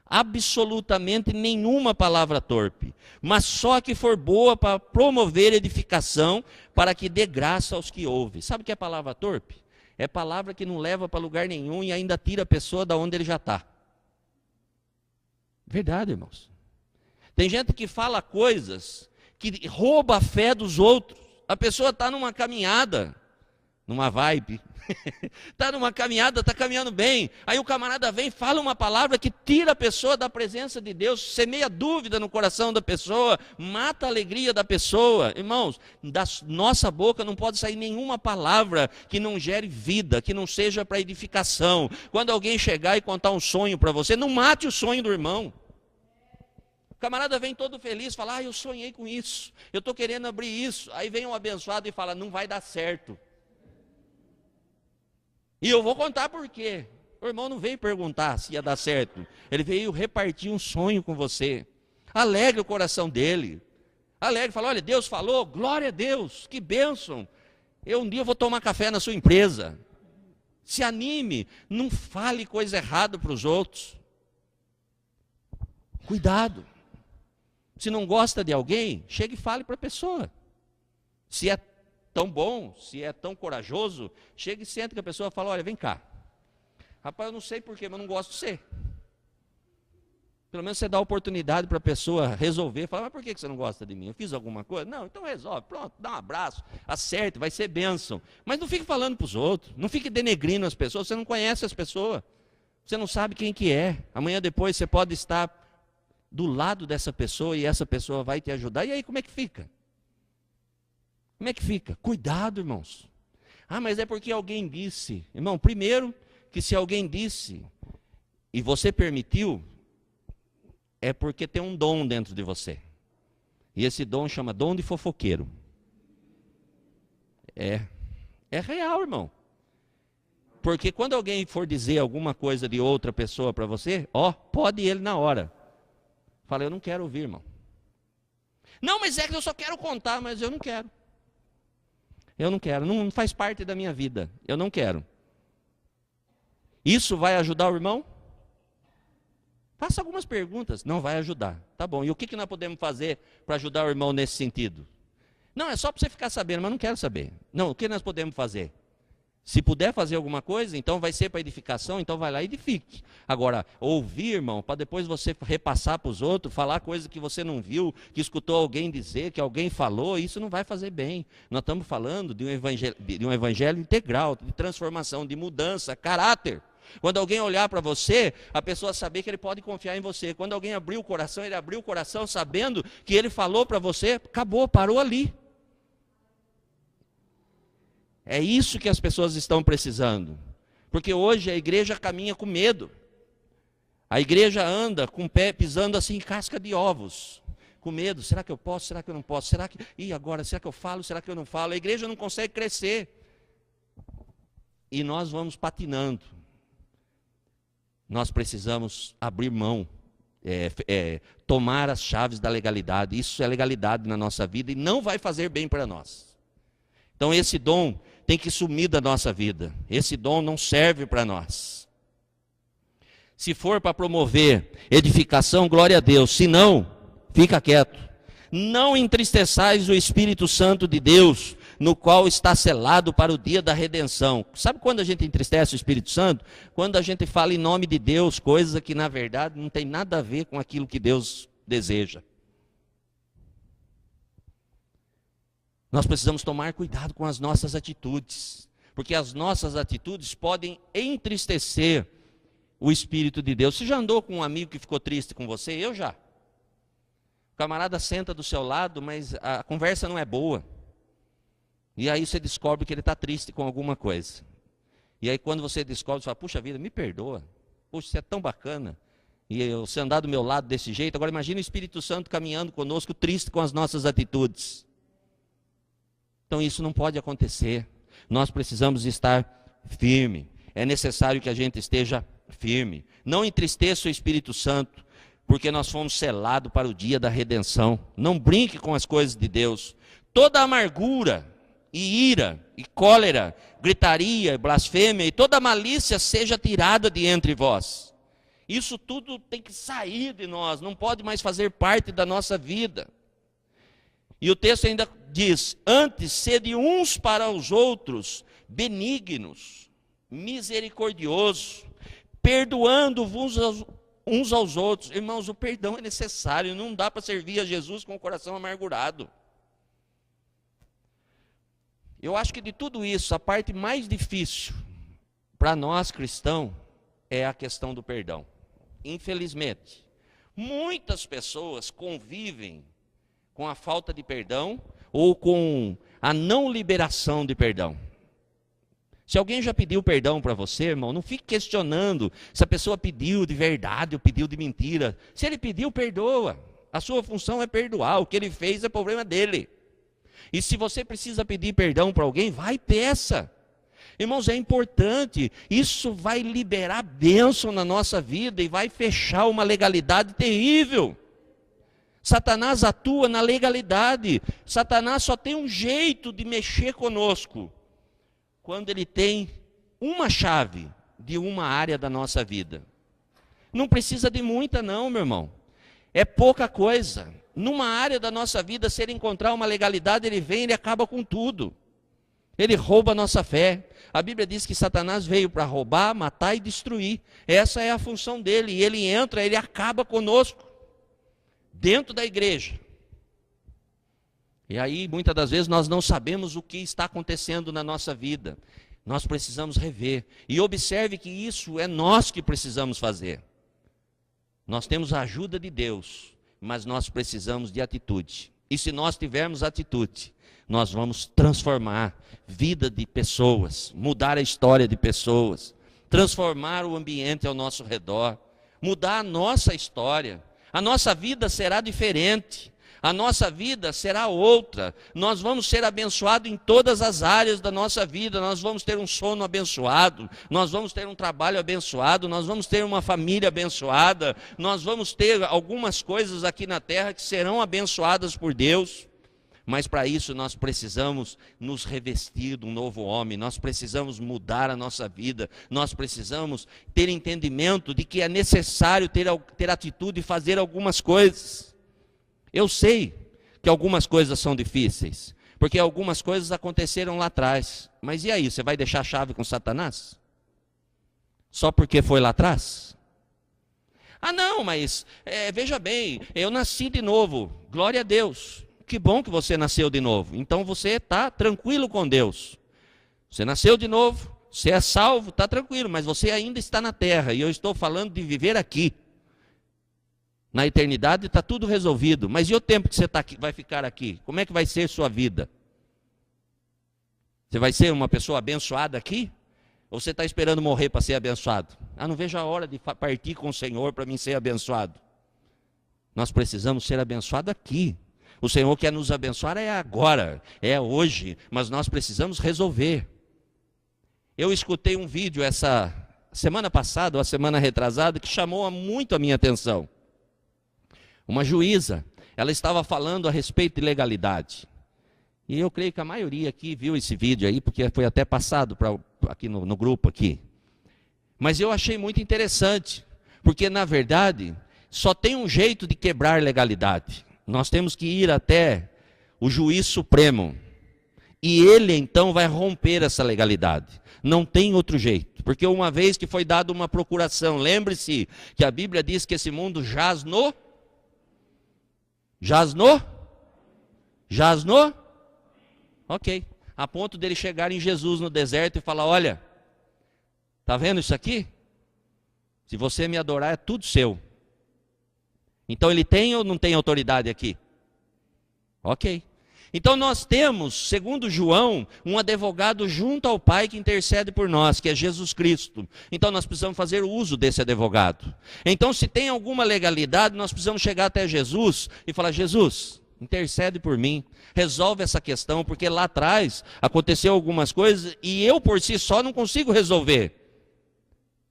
Absolutamente nenhuma palavra torpe. Mas só que for boa para promover edificação, para que dê graça aos que ouvem. Sabe o que é palavra torpe? É palavra que não leva para lugar nenhum e ainda tira a pessoa da onde ele já está. Verdade, irmãos. Tem gente que fala coisas que rouba a fé dos outros. A pessoa está numa caminhada, numa vibe, está numa caminhada, está caminhando bem, aí o camarada vem e fala uma palavra que tira a pessoa da presença de Deus, semeia dúvida no coração da pessoa, mata a alegria da pessoa. Irmãos, da nossa boca não pode sair nenhuma palavra que não gere vida, que não seja para edificação. Quando alguém chegar e contar um sonho para você, não mate o sonho do irmão. O camarada vem todo feliz, fala, eu sonhei com isso, eu estou querendo abrir isso. Aí vem um abençoado e fala, não vai dar certo. E eu vou contar por quê. O irmão não veio perguntar se ia dar certo. Ele veio repartir um sonho com você. Alegre o coração dele. Alegre, fala, olha, Deus falou, glória a Deus, que bênção. Um dia vou tomar café na sua empresa. Se anime, não fale coisa errada para os outros. Cuidado. Se não gosta de alguém, chegue e fale para a pessoa. Se é tão bom, se é tão corajoso, chega e senta com a pessoa e fala, olha, vem cá. Rapaz, eu não sei porquê, mas eu não gosto de você. Pelo menos você dá a oportunidade para a pessoa resolver, fala, mas por que você não gosta de mim? Eu fiz alguma coisa? Não, então resolve, pronto, dá um abraço, acerte, vai ser bênção. Mas não fique falando para os outros, não fique denegrindo as pessoas, você não conhece as pessoas, você não sabe quem que é. Amanhã depois você pode estar do lado dessa pessoa e essa pessoa vai te ajudar, e aí como é que fica? Como é que fica? Cuidado, irmãos. Mas é porque alguém disse. Irmão, primeiro, que se alguém disse e você permitiu, é porque tem um dom dentro de você. E esse dom chama dom de fofoqueiro. É real, irmão. Porque quando alguém for dizer alguma coisa de outra pessoa para você, pode ele na hora. Fala, eu não quero ouvir, irmão. Não, mas é que eu só quero contar, mas eu não quero. Eu não quero, não faz parte da minha vida. Eu não quero. Isso vai ajudar o irmão? Faça algumas perguntas. Não vai ajudar. Tá bom. E o que nós podemos fazer para ajudar o irmão nesse sentido? Não, é só para você ficar sabendo, mas não quero saber. Não, o que nós podemos fazer? Se puder fazer alguma coisa, então vai ser para edificação, então vai lá e edifique. Agora, ouvir, irmão, para depois você repassar para os outros, falar coisa que você não viu, que escutou alguém dizer, que alguém falou, isso não vai fazer bem. Nós estamos falando de um evangelho integral, de transformação, de mudança, caráter. Quando alguém olhar para você, a pessoa saber que ele pode confiar em você. Quando alguém abrir o coração, ele abriu o coração sabendo que ele falou para você, acabou, parou ali. É isso que as pessoas estão precisando. Porque hoje a igreja caminha com medo. A igreja anda com o pé pisando assim em casca de ovos. Com medo, será que eu posso? Será que eu não posso? Será que... E agora, será que eu falo? Será que eu não falo? A igreja não consegue crescer. E nós vamos patinando. Nós precisamos abrir mão, tomar as chaves da legalidade. Isso é legalidade na nossa vida e não vai fazer bem para nós. Então esse dom tem que sumir da nossa vida. Esse dom não serve para nós. Se for para promover edificação, glória a Deus. Se não, fica quieto. Não entristeçais o Espírito Santo de Deus, no qual está selado para o dia da redenção. Sabe quando a gente entristece o Espírito Santo? Quando a gente fala em nome de Deus, coisa que na verdade não tem nada a ver com aquilo que Deus deseja. Nós precisamos tomar cuidado com as nossas atitudes, porque as nossas atitudes podem entristecer o Espírito de Deus. Você já andou com um amigo que ficou triste com você? Eu já. O camarada senta do seu lado, mas a conversa não é boa. E aí você descobre que ele está triste com alguma coisa. E aí quando você descobre, você fala, puxa vida, me perdoa. Puxa, você é tão bacana. E você andar do meu lado desse jeito. Agora imagine o Espírito Santo caminhando conosco, triste com as nossas atitudes. Então isso não pode acontecer. Nós precisamos estar firme. É necessário que a gente esteja firme. Não entristeça o Espírito Santo, porque nós fomos selados para o dia da redenção. Não brinque com as coisas de Deus. Toda amargura e ira e cólera, gritaria, blasfêmia e toda malícia seja tirada de entre vós. Isso tudo tem que sair de nós, não pode mais fazer parte da nossa vida. E o texto ainda diz, antes sede uns para os outros benignos, misericordiosos, perdoando-vos uns aos outros. Irmãos, o perdão é necessário, não dá para servir a Jesus com o coração amargurado. Eu acho que de tudo isso, a parte mais difícil para nós cristãos é a questão do perdão. Infelizmente, muitas pessoas convivem com a falta de perdão ou com a não liberação de perdão. Se alguém já pediu perdão para você, irmão, não fique questionando se a pessoa pediu de verdade ou pediu de mentira. Se ele pediu, perdoa. A sua função é perdoar. O que ele fez é problema dele. E se você precisa pedir perdão para alguém, vai e peça. Irmãos, é importante. Isso vai liberar bênção na nossa vida e vai fechar uma legalidade terrível. Satanás atua na legalidade. Satanás só tem um jeito de mexer conosco. Quando ele tem uma chave de uma área da nossa vida. Não precisa de muita não, meu irmão. É pouca coisa. Numa área da nossa vida, se ele encontrar uma legalidade, ele vem e ele acaba com tudo. Ele rouba a nossa fé. A Bíblia diz que Satanás veio para roubar, matar e destruir. Essa é a função dele. E ele entra, ele acaba conosco. Dentro da igreja. E aí, muitas das vezes, nós não sabemos o que está acontecendo na nossa vida. Nós precisamos rever. E observe que isso é nós que precisamos fazer. Nós temos a ajuda de Deus, mas nós precisamos de atitude. E se nós tivermos atitude, nós vamos transformar a vida de pessoas, mudar a história de pessoas, transformar o ambiente ao nosso redor, mudar a nossa história. A nossa vida será diferente. A nossa vida será outra. Nós vamos ser abençoados em todas as áreas da nossa vida. Nós vamos ter um sono abençoado. Nós vamos ter um trabalho abençoado. Nós vamos ter uma família abençoada. Nós vamos ter algumas coisas aqui na terra que serão abençoadas por Deus. Mas para isso nós precisamos nos revestir de um novo homem. Nós precisamos mudar a nossa vida. Nós precisamos ter entendimento de que é necessário ter atitude e fazer algumas coisas. Eu sei que algumas coisas são difíceis, porque algumas coisas aconteceram lá atrás. Mas e aí, você vai deixar a chave com Satanás? Só porque foi lá atrás? Ah não, mas veja bem, eu nasci de novo, glória a Deus. Que bom que você nasceu de novo, então você está tranquilo com Deus. Você nasceu de novo, você é salvo, está tranquilo, mas você ainda está na terra, e eu estou falando de viver aqui. Na eternidade está tudo resolvido. Mas e o tempo que você vai ficar aqui? Como é que vai ser sua vida? Você vai ser uma pessoa abençoada aqui? Ou você está esperando morrer para ser abençoado? Ah, não vejo a hora de partir com o Senhor para mim ser abençoado. Nós precisamos ser abençoados aqui. O Senhor quer nos abençoar é agora, é hoje. Mas nós precisamos resolver. Eu escutei um vídeo essa semana passada, ou a semana retrasada, que chamou muito a minha atenção. Uma juíza, ela estava falando a respeito de legalidade. E eu creio que a maioria aqui viu esse vídeo aí, porque foi até passado aqui no grupo aqui. Mas eu achei muito interessante, porque na verdade, só tem um jeito de quebrar legalidade. Nós temos que ir até o juiz supremo. E ele então vai romper essa legalidade. Não tem outro jeito. Porque uma vez que foi dada uma procuração, lembre-se que a Bíblia diz que esse mundo jaz no... Ok. A ponto dele chegar em Jesus no deserto e falar, olha, está vendo isso aqui? Se você me adorar é tudo seu. Então ele tem ou não tem autoridade aqui? Ok. Então nós temos, segundo João, um advogado junto ao Pai que intercede por nós, que é Jesus Cristo. Então nós precisamos fazer uso desse advogado. Então se tem alguma legalidade, nós precisamos chegar até Jesus e falar, Jesus, intercede por mim, resolve essa questão, porque lá atrás aconteceu algumas coisas e eu por si só não consigo resolver.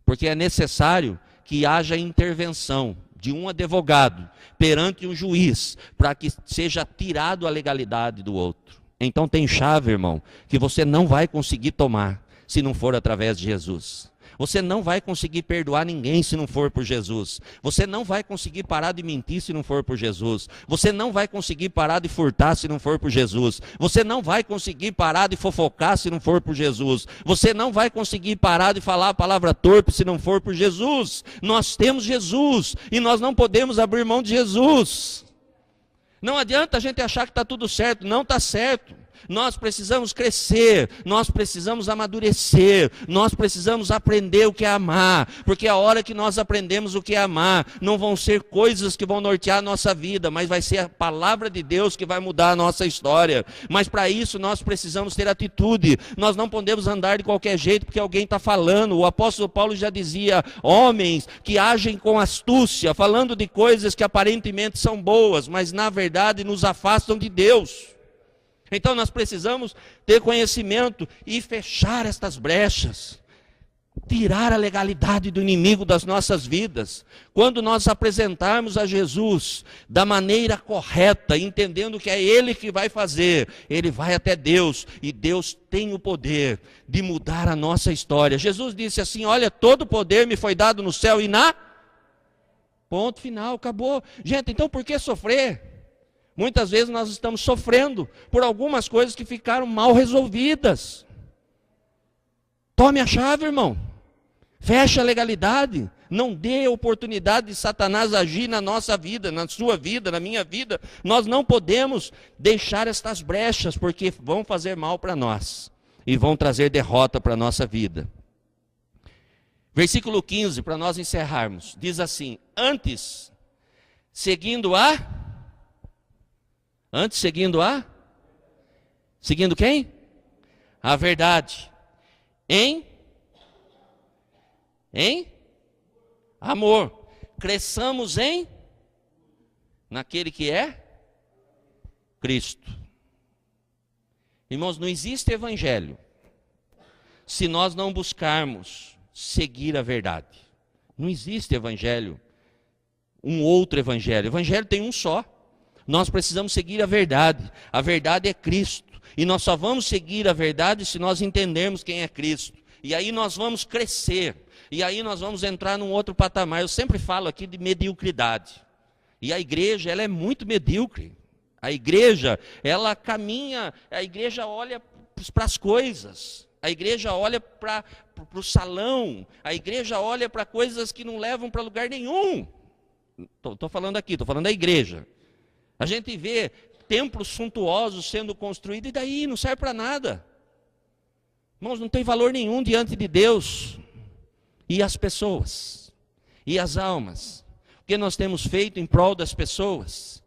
Porque é necessário que haja intervenção de um advogado perante um juiz, para que seja tirado a legalidade do outro. Então tem chave, irmão, que você não vai conseguir tomar, se não for através de Jesus. Você não vai conseguir perdoar ninguém se não for por Jesus. Você não vai conseguir parar de mentir se não for por Jesus. Você não vai conseguir parar de furtar se não for por Jesus. Você não vai conseguir parar de fofocar se não for por Jesus. Você não vai conseguir parar de falar a palavra torpe se não for por Jesus. Nós temos Jesus e nós não podemos abrir mão de Jesus. Não adianta a gente achar que está tudo certo. Não está certo. Nós precisamos crescer, nós precisamos amadurecer, nós precisamos aprender o que é amar, porque a hora que nós aprendemos o que é amar, não vão ser coisas que vão nortear a nossa vida, mas vai ser a palavra de Deus que vai mudar a nossa história. Mas para isso nós precisamos ter atitude, nós não podemos andar de qualquer jeito porque alguém está falando. O apóstolo Paulo já dizia, homens que agem com astúcia, falando de coisas que aparentemente são boas, mas na verdade nos afastam de Deus. Então nós precisamos ter conhecimento e fechar estas brechas, tirar a legalidade do inimigo das nossas vidas. Quando nós apresentarmos a Jesus da maneira correta, entendendo que é Ele que vai fazer, Ele vai até Deus, e Deus tem o poder de mudar a nossa história. Jesus disse assim, olha, todo poder me foi dado no céu e na... Ponto final, acabou. Gente, então por que sofrer? Muitas vezes nós estamos sofrendo por algumas coisas que ficaram mal resolvidas. Tome a chave, irmão. Feche a legalidade. Não dê oportunidade de Satanás agir na nossa vida, na sua vida, na minha vida. Nós não podemos deixar estas brechas, porque vão fazer mal para nós. E vão trazer derrota para a nossa vida. Versículo 15, para nós encerrarmos. Diz assim, Antes, seguindo quem? A verdade. Em amor. Cresçamos naquele que é Cristo. Irmãos, não existe evangelho se nós não buscarmos seguir a verdade. Não existe evangelho, um outro evangelho. O evangelho tem um só. Nós precisamos seguir a verdade. A verdade é Cristo. E nós só vamos seguir a verdade se nós entendermos quem é Cristo. E aí nós vamos crescer. E aí nós vamos entrar num outro patamar. Eu sempre falo aqui de mediocridade. E a igreja, ela é muito medíocre. A igreja, ela caminha, a igreja olha para as coisas. A igreja olha para o salão. A igreja olha para coisas que não levam para lugar nenhum. Estou falando aqui, estou falando da igreja. A gente vê templos suntuosos sendo construídos e daí não serve para nada. Irmãos, não tem valor nenhum diante de Deus. E as pessoas, e as almas. O que nós temos feito em prol das pessoas?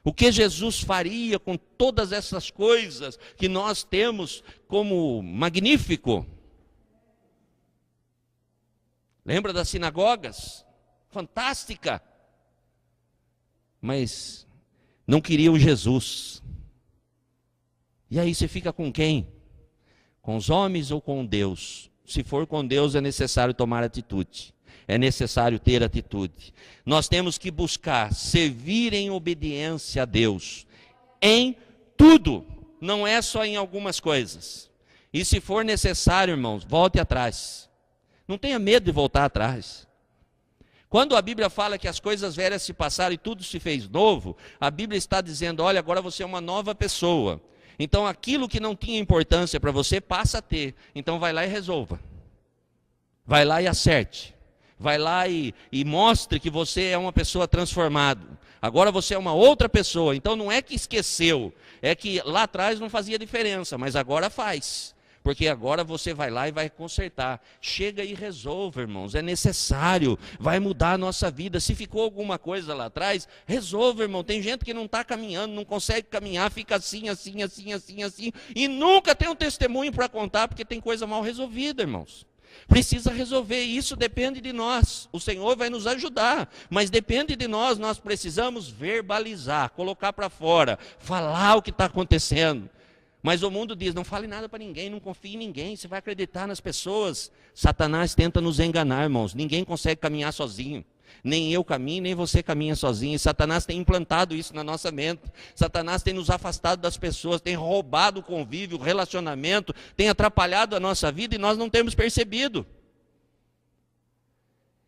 O que Jesus faria com todas essas coisas que nós temos como magnífico? Lembra das sinagogas? Fantástica. Mas não queriam Jesus. E aí você fica com quem? Com os homens ou com Deus? Se for com Deus, é necessário tomar atitude. É necessário ter atitude. Nós temos que buscar servir em obediência a Deus. Em tudo. Não é só em algumas coisas. E se for necessário, irmãos, volte atrás. Não tenha medo de voltar atrás. Quando a Bíblia fala que as coisas velhas se passaram e tudo se fez novo, a Bíblia está dizendo, olha, agora você é uma nova pessoa. Então aquilo que não tinha importância para você, passa a ter. Então vai lá e resolva. Vai lá e acerte. Vai lá e mostre que você é uma pessoa transformada. Agora você é uma outra pessoa. Então não é que esqueceu, é que lá atrás não fazia diferença, mas agora faz. Porque agora você vai lá e vai consertar. Chega e resolva, irmãos. É necessário. Vai mudar a nossa vida. Se ficou alguma coisa lá atrás, resolva, irmão. Tem gente que não está caminhando, não consegue caminhar, fica assim. E nunca tem um testemunho para contar, porque tem coisa mal resolvida, irmãos. Precisa resolver, isso depende de nós. O Senhor vai nos ajudar, mas depende de nós. Nós precisamos verbalizar, colocar para fora, falar o que está acontecendo. Mas o mundo diz, não fale nada para ninguém, não confie em ninguém, você vai acreditar nas pessoas. Satanás tenta nos enganar, irmãos. Ninguém consegue caminhar sozinho. Nem eu caminho, nem você caminha sozinho. E Satanás tem implantado isso na nossa mente. Satanás tem nos afastado das pessoas, tem roubado o convívio, o relacionamento, tem atrapalhado a nossa vida e nós não temos percebido.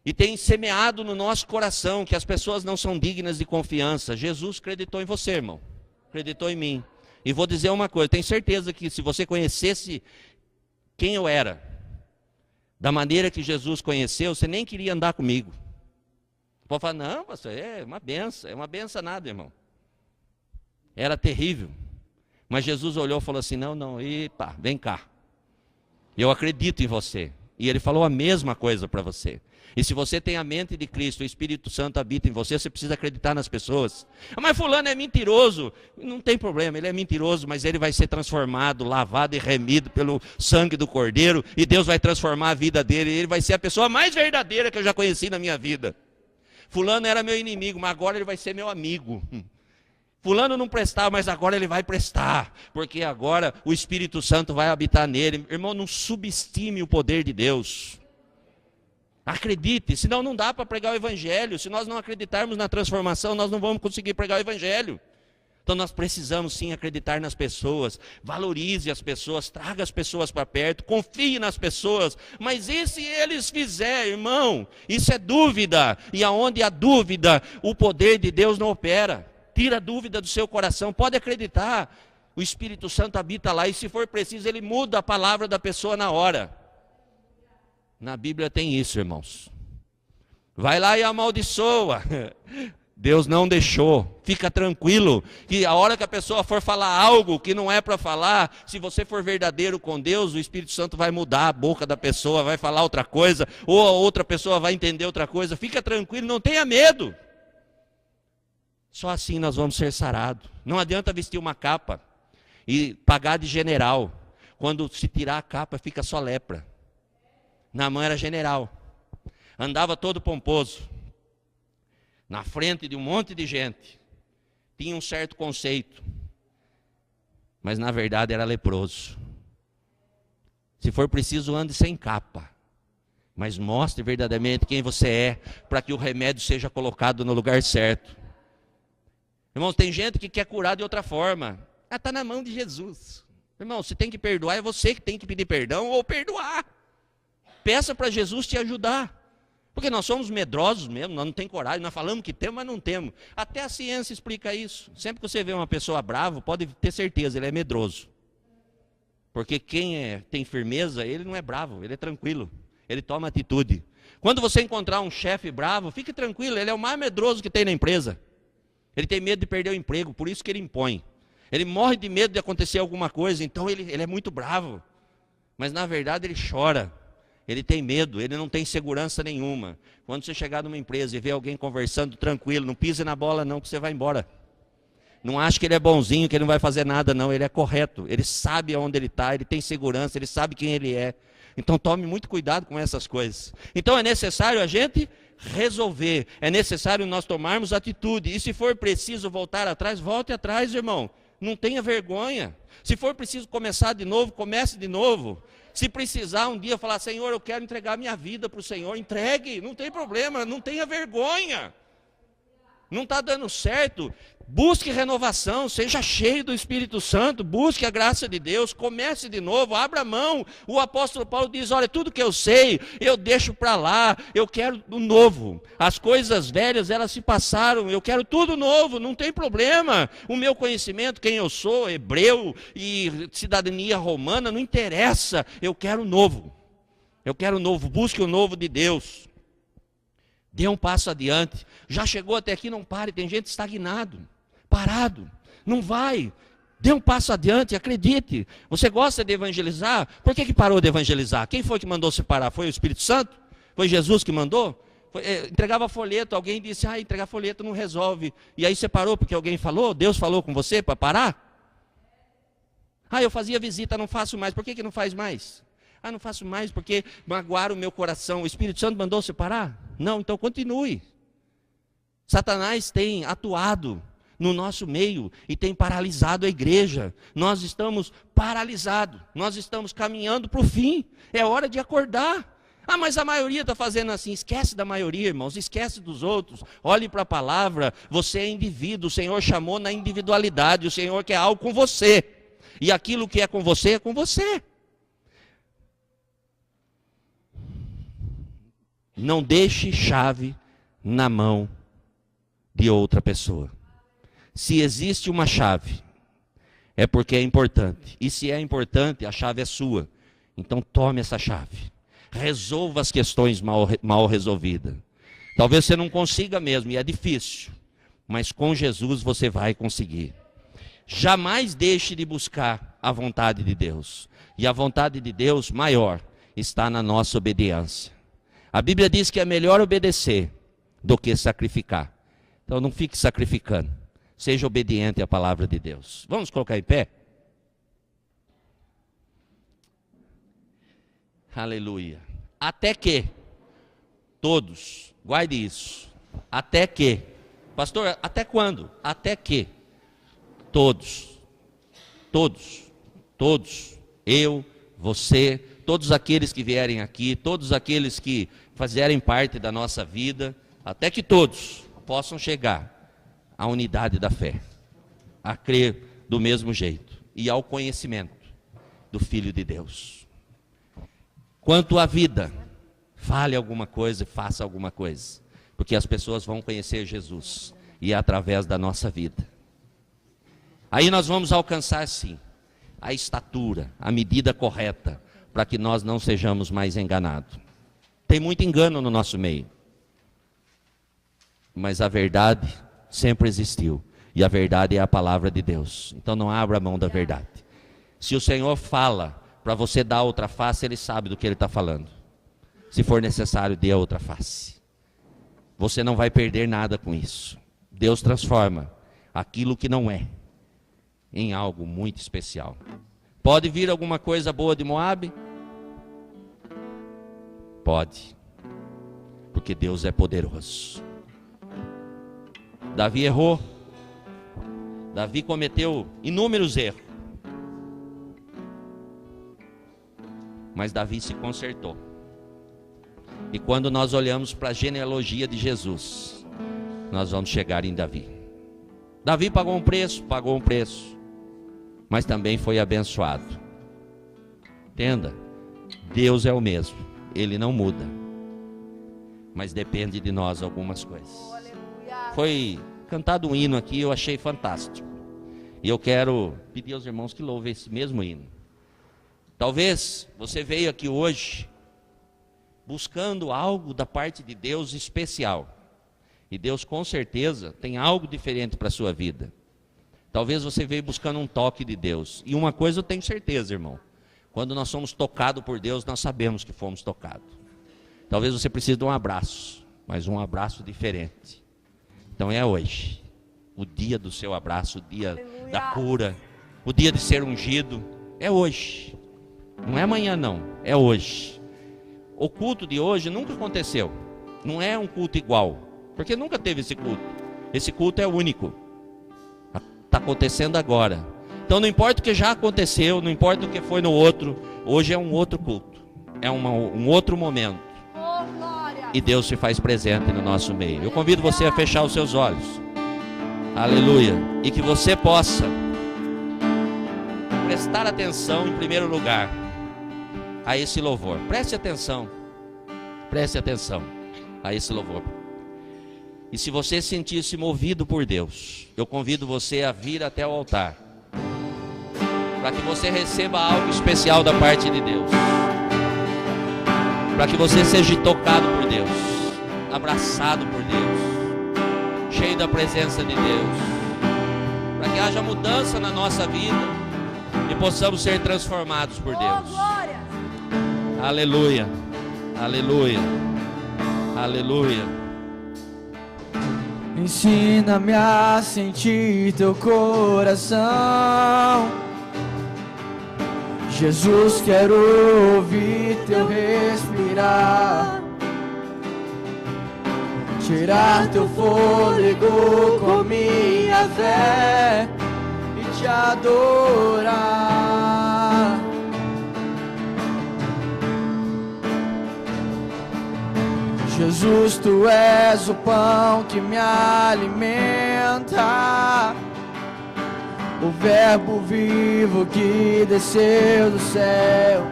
E tem semeado no nosso coração que as pessoas não são dignas de confiança. Jesus acreditou em você, irmão. Acreditou em mim. E vou dizer uma coisa, tenho certeza que se você conhecesse quem eu era, da maneira que Jesus conheceu, você nem queria andar comigo. Pode falar, não, pastor, é uma benção nada, irmão. Era terrível. Mas Jesus olhou e falou assim, não, epa, vem cá. Eu acredito em você. E ele falou a mesma coisa para você. E se você tem a mente de Cristo, o Espírito Santo habita em você, você precisa acreditar nas pessoas. Mas fulano é mentiroso. Não tem problema, ele é mentiroso, mas ele vai ser transformado, lavado e remido pelo sangue do Cordeiro. E Deus vai transformar a vida dele. E ele vai ser a pessoa mais verdadeira que eu já conheci na minha vida. Fulano era meu inimigo, mas agora ele vai ser meu amigo. Fulano não prestava, mas agora ele vai prestar. Porque agora o Espírito Santo vai habitar nele. Irmão, não subestime o poder de Deus. Acredite, senão não dá para pregar o Evangelho. Se nós não acreditarmos na transformação, nós não vamos conseguir pregar o Evangelho. Então nós precisamos sim acreditar nas pessoas, valorize as pessoas, traga as pessoas para perto, confie nas pessoas. Mas e se eles fizerem, irmão? Isso é dúvida. E aonde há dúvida, o poder de Deus não opera. Tira a dúvida do seu coração, pode acreditar. O Espírito Santo habita lá e se for preciso ele muda a palavra da pessoa na hora. Na Bíblia tem isso, irmãos. Vai lá e amaldiçoa. Deus não deixou. Fica tranquilo. Que a hora que a pessoa for falar algo que não é para falar, se você for verdadeiro com Deus, o Espírito Santo vai mudar a boca da pessoa, vai falar outra coisa, ou a outra pessoa vai entender outra coisa. Fica tranquilo, não tenha medo. Só assim nós vamos ser sarados. Não adianta vestir uma capa e pagar de general. Quando se tirar a capa, fica só lepra. Naamã era general, andava todo pomposo, na frente de um monte de gente, tinha um certo conceito, mas na verdade era leproso. Se for preciso, ande sem capa, mas mostre verdadeiramente quem você é, para que o remédio seja colocado no lugar certo. Irmãos, tem gente que quer curar de outra forma. Está na mão de Jesus. Irmão, se tem que perdoar, é você que tem que pedir perdão ou perdoar. Peça para Jesus te ajudar. Porque nós somos medrosos mesmo, nós não temos coragem, nós falamos que temos, mas não temos. Até a ciência explica isso. Sempre que você vê uma pessoa brava, pode ter certeza, ele é medroso. Porque quem tem firmeza, ele não é bravo, ele é tranquilo. Ele toma atitude. Quando você encontrar um chefe bravo, fique tranquilo, ele é o mais medroso que tem na empresa. Ele tem medo de perder o emprego, por isso que ele impõe. Ele morre de medo de acontecer alguma coisa, então ele é muito bravo. Mas na verdade ele chora. Ele tem medo, ele não tem segurança nenhuma. Quando você chegar numa empresa e ver alguém conversando tranquilo, não pise na bola não, que você vai embora. Não ache que ele é bonzinho, que ele não vai fazer nada não, ele é correto. Ele sabe aonde ele está, ele tem segurança, ele sabe quem ele é. Então tome muito cuidado com essas coisas. Então é necessário a gente resolver, é necessário nós tomarmos atitude. E se for preciso voltar atrás, volte atrás, irmão. Não tenha vergonha. Se for preciso começar de novo, comece de novo. Se precisar um dia falar, Senhor, eu quero entregar minha vida para o Senhor, entregue, não tem problema, não tenha vergonha. Não está dando certo, busque renovação, seja cheio do Espírito Santo, busque a graça de Deus, comece de novo, abra mão. O apóstolo Paulo diz, olha, tudo que eu sei, eu deixo para lá, eu quero o novo. As coisas velhas, elas se passaram, eu quero tudo novo, não tem problema. O meu conhecimento, quem eu sou, hebreu e cidadania romana, não interessa, eu quero o novo. Eu quero o novo, busque o novo de Deus. Dê um passo adiante. Já chegou até aqui, não pare. Tem gente estagnado, parado. Não vai. Dê um passo adiante, acredite. Você gosta de evangelizar? Por que parou de evangelizar? Quem foi que mandou você parar? Foi o Espírito Santo? Foi Jesus que mandou? Entregava folheto, alguém disse, entregar folheto não resolve. E aí você parou porque alguém falou? Deus falou com você para parar? Eu fazia visita, não faço mais. Por que não faz mais? Não faço mais porque magoaram o meu coração. O Espírito Santo mandou você parar? Não, então continue. Satanás tem atuado no nosso meio e tem paralisado a igreja. Nós estamos paralisados. Nós estamos caminhando para o fim. É hora de acordar. Mas a maioria está fazendo assim. Esquece da maioria, irmãos. Esquece dos outros. Olhe para a palavra. Você é indivíduo. O Senhor chamou na individualidade. O Senhor quer algo com você. E aquilo que é com você é com você. Não deixe chave na mão de outra pessoa. Se existe uma chave, é porque é importante. E se é importante, a chave é sua. Então tome essa chave. Resolva as questões mal resolvidas. Talvez você não consiga mesmo, e é difícil. Mas com Jesus você vai conseguir. Jamais deixe de buscar a vontade de Deus. E a vontade de Deus maior está na nossa obediência. A Bíblia diz que é melhor obedecer do que sacrificar. Então não fique sacrificando. Seja obediente à palavra de Deus. Vamos colocar em pé? Aleluia. Até que todos, guarde isso. Até que. Pastor, até quando? Até que todos, eu, você, todos aqueles que vierem aqui, todos aqueles que fazerem parte da nossa vida, até que todos possam chegar à unidade da fé, a crer do mesmo jeito e ao conhecimento do Filho de Deus. Quanto à vida, fale alguma coisa, faça alguma coisa, porque as pessoas vão conhecer Jesus e é através da nossa vida. Aí nós vamos alcançar sim a estatura, a medida correta, para que nós não sejamos mais enganados. Tem muito engano no nosso meio. Mas a verdade sempre existiu. E a verdade é a palavra de Deus. Então não abra mão da verdade. Se o Senhor fala para você dar outra face, Ele sabe do que Ele está falando. Se for necessário, dê a outra face. Você não vai perder nada com isso. Deus transforma aquilo que não é em algo muito especial. Pode vir alguma coisa boa de Moabe? Pode, porque Deus é poderoso. Davi errou. Davi cometeu inúmeros erros. Mas Davi se consertou. E quando nós olhamos para a genealogia de Jesus, nós vamos chegar em Davi. Davi pagou um preço, mas também foi abençoado. Entenda, Deus é o mesmo, Ele não muda, mas depende de nós algumas coisas. Foi cantado um hino aqui, eu achei fantástico, e eu quero pedir aos irmãos que louvem esse mesmo hino. Talvez você veio aqui hoje buscando algo da parte de Deus especial, e Deus com certeza tem algo diferente para a sua vida. Talvez você veio buscando um toque de Deus, e uma coisa eu tenho certeza, irmão: quando nós somos tocados por Deus, nós sabemos que fomos tocados. Talvez você precise de um abraço, mas um abraço diferente. Então é hoje o dia do seu abraço, o dia da cura, o dia de ser ungido. É hoje, não é amanhã não, é hoje. O culto de hoje nunca aconteceu, não é um culto igual, porque nunca teve esse culto. Esse culto é único, está acontecendo agora. Então não importa o que já aconteceu, não importa o que foi no outro, hoje é um outro culto, é um outro momento, e Deus se faz presente no nosso meio. Eu convido você a fechar os seus olhos, aleluia, e que você possa prestar atenção em primeiro lugar a esse louvor. Preste atenção a esse louvor. E se você sentir-se movido por Deus, eu convido você a vir até o altar, para que você receba algo especial da parte de Deus, para que você seja tocado por Deus, abraçado por Deus, cheio da presença de Deus, para que haja mudança na nossa vida e possamos ser transformados por Deus. Aleluia, aleluia, aleluia. Ensina-me a sentir teu coração, Jesus, quero ouvir teu respirar, tirar teu fôlego com minha fé e te adorar. Jesus, tu és o pão que me alimenta, o verbo vivo que desceu do céu.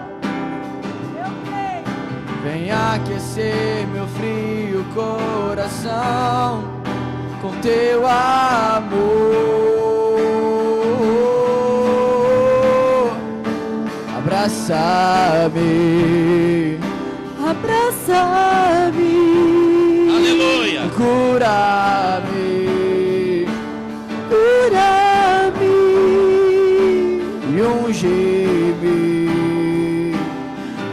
Vem aquecer meu frio coração com teu amor. Abraça-me, abraça-me, aleluia, cura-me, cura-me e unge-me,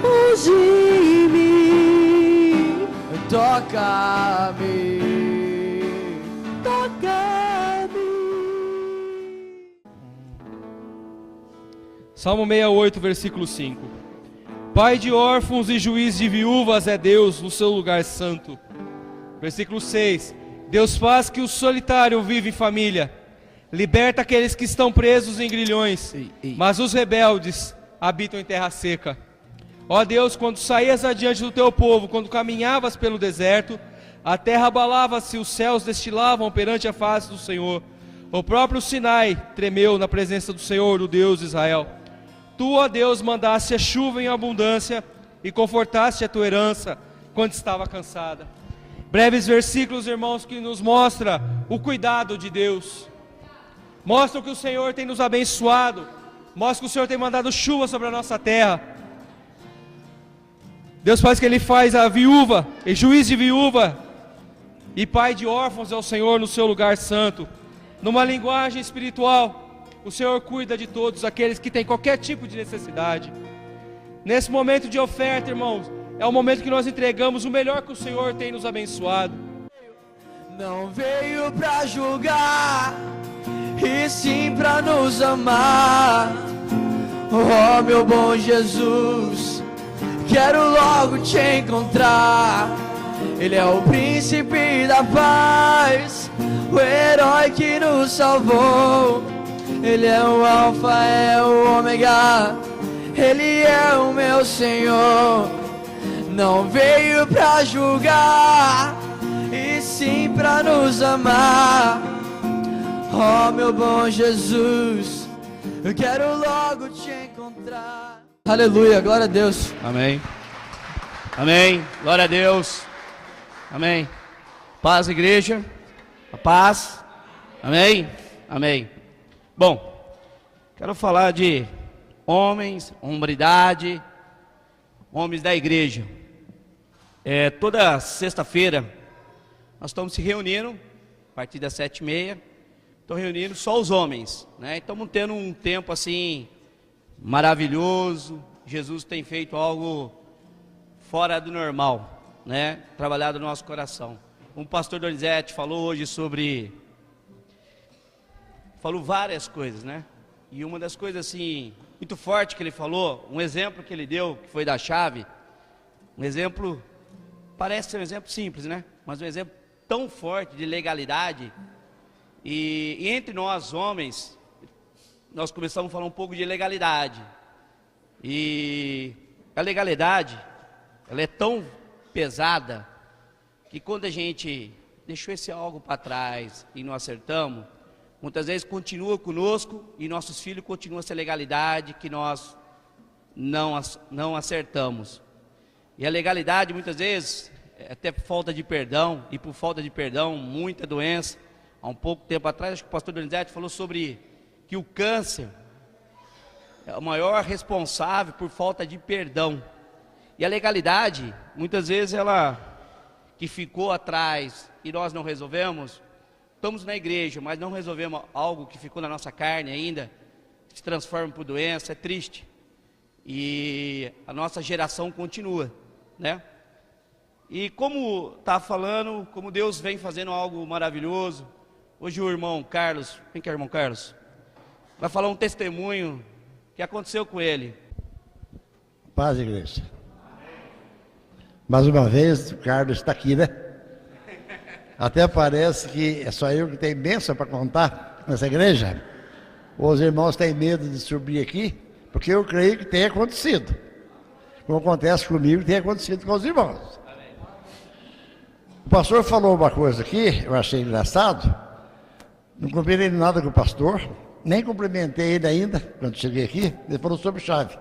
unge-me, toca-me, toca-me. Salmo 68, versículo 5. Pai de órfãos e juiz de viúvas é Deus no seu lugar santo. Versículo 6. Deus faz que o solitário vive em família, liberta aqueles que estão presos em grilhões, mas os rebeldes habitam em terra seca. Ó Deus, quando saías adiante do teu povo, quando caminhavas pelo deserto, a terra abalava-se, os céus destilavam perante a face do Senhor. O próprio Sinai tremeu na presença do Senhor, o Deus de Israel. Tu, ó Deus, mandaste a chuva em abundância e confortaste a tua herança quando estava cansada. Breves versículos, irmãos, que nos mostra o cuidado de Deus. Mostra que o Senhor tem nos abençoado. Mostra que o Senhor tem mandado chuva sobre a nossa terra. Deus faz que Ele faz a viúva, e juiz de viúva, e pai de órfãos é o Senhor no seu lugar santo. Numa linguagem espiritual, o Senhor cuida de todos aqueles que têm qualquer tipo de necessidade. Nesse momento de oferta, irmãos, é o momento que nós entregamos o melhor que o Senhor tem nos abençoado. Não veio pra julgar, e sim pra nos amar. Oh, meu bom Jesus, quero logo te encontrar. Ele é o príncipe da paz, o herói que nos salvou. Ele é o alfa, é o ômega, Ele é o meu Senhor. Não veio pra julgar, e sim pra nos amar. Oh, meu bom Jesus, eu quero logo te encontrar. Aleluia, glória a Deus. Amém. Amém. Glória a Deus. Amém. Paz, igreja. A paz. Amém. Amém. Bom, quero falar de homens, hombridade, homens da igreja. Toda sexta-feira nós estamos se reunindo, a partir das 7h30, estão reunindo só os homens, né? Estamos tendo um tempo assim maravilhoso. Jesus tem feito algo fora do normal, né? Trabalhado no nosso coração. O pastor Donizete falou hoje falou várias coisas, né? E uma das coisas assim muito forte que ele falou, um exemplo que ele deu, que foi da chave, um exemplo, parece ser um exemplo simples, né? Mas um exemplo tão forte de legalidade. E entre nós homens, nós começamos a falar um pouco de legalidade. E a legalidade, ela é tão pesada, que quando a gente deixou esse algo para trás e não acertamos, muitas vezes continua conosco e nossos filhos continuam essa legalidade que nós não acertamos. E a legalidade muitas vezes é até por falta de perdão, e por falta de perdão, muita doença. Há um pouco tempo atrás, acho que o pastor Donizete falou sobre que o câncer é o maior responsável por falta de perdão. E a legalidade, muitas vezes ela que ficou atrás e nós não resolvemos, estamos na igreja, mas não resolvemos algo que ficou na nossa carne ainda, que se transforma por doença, é triste. E a nossa geração continua, né? E como está falando, como Deus vem fazendo algo maravilhoso, hoje o irmão Carlos, quem que é o irmão Carlos? Vai falar um testemunho que aconteceu com ele. Paz, igreja. Mais uma vez, o Carlos está aqui, né? Até parece que é só eu que tenho bênção para contar nessa igreja. Os irmãos têm medo de subir aqui, porque eu creio que tem acontecido. Como acontece comigo, tem acontecido com os irmãos. O pastor falou uma coisa aqui, eu achei engraçado. Não combinei nada com o pastor, nem cumprimentei ele ainda, quando cheguei aqui. Ele falou sobre chave.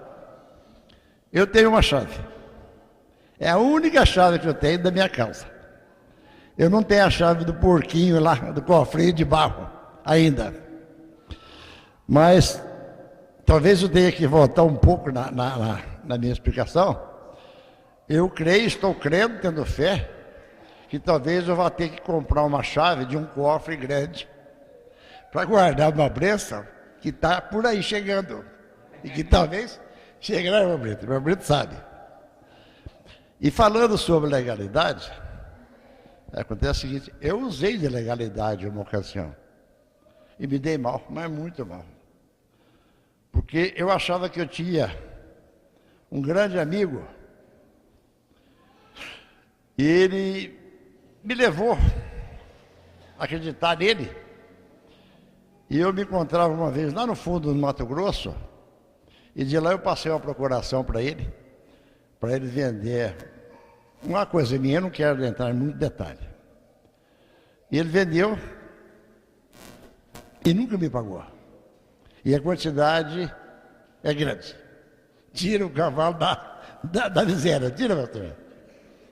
Eu tenho uma chave. É a única chave que eu tenho da minha casa. Eu não tenho a chave do porquinho lá, do cofrinho de barro, ainda. Mas, talvez eu tenha que voltar um pouco na minha explicação. Eu creio, estou crendo, tendo fé, que talvez eu vá ter que comprar uma chave de um cofre grande para guardar uma bênção que está por aí chegando. E que talvez chegue lá, meu Brito. Meu Brito sabe. E falando sobre legalidade, acontece o seguinte: eu usei de legalidade uma ocasião e me dei mal, mas muito mal. Porque eu achava que eu tinha um grande amigo e ele me levou a acreditar nele. E eu me encontrava uma vez lá no fundo do Mato Grosso, e de lá eu passei uma procuração para ele vender uma coisa minha, eu não quero entrar em muito detalhe. E ele vendeu e nunca me pagou. E a quantidade é grande. Tira o cavalo da miséria, tira, pastor.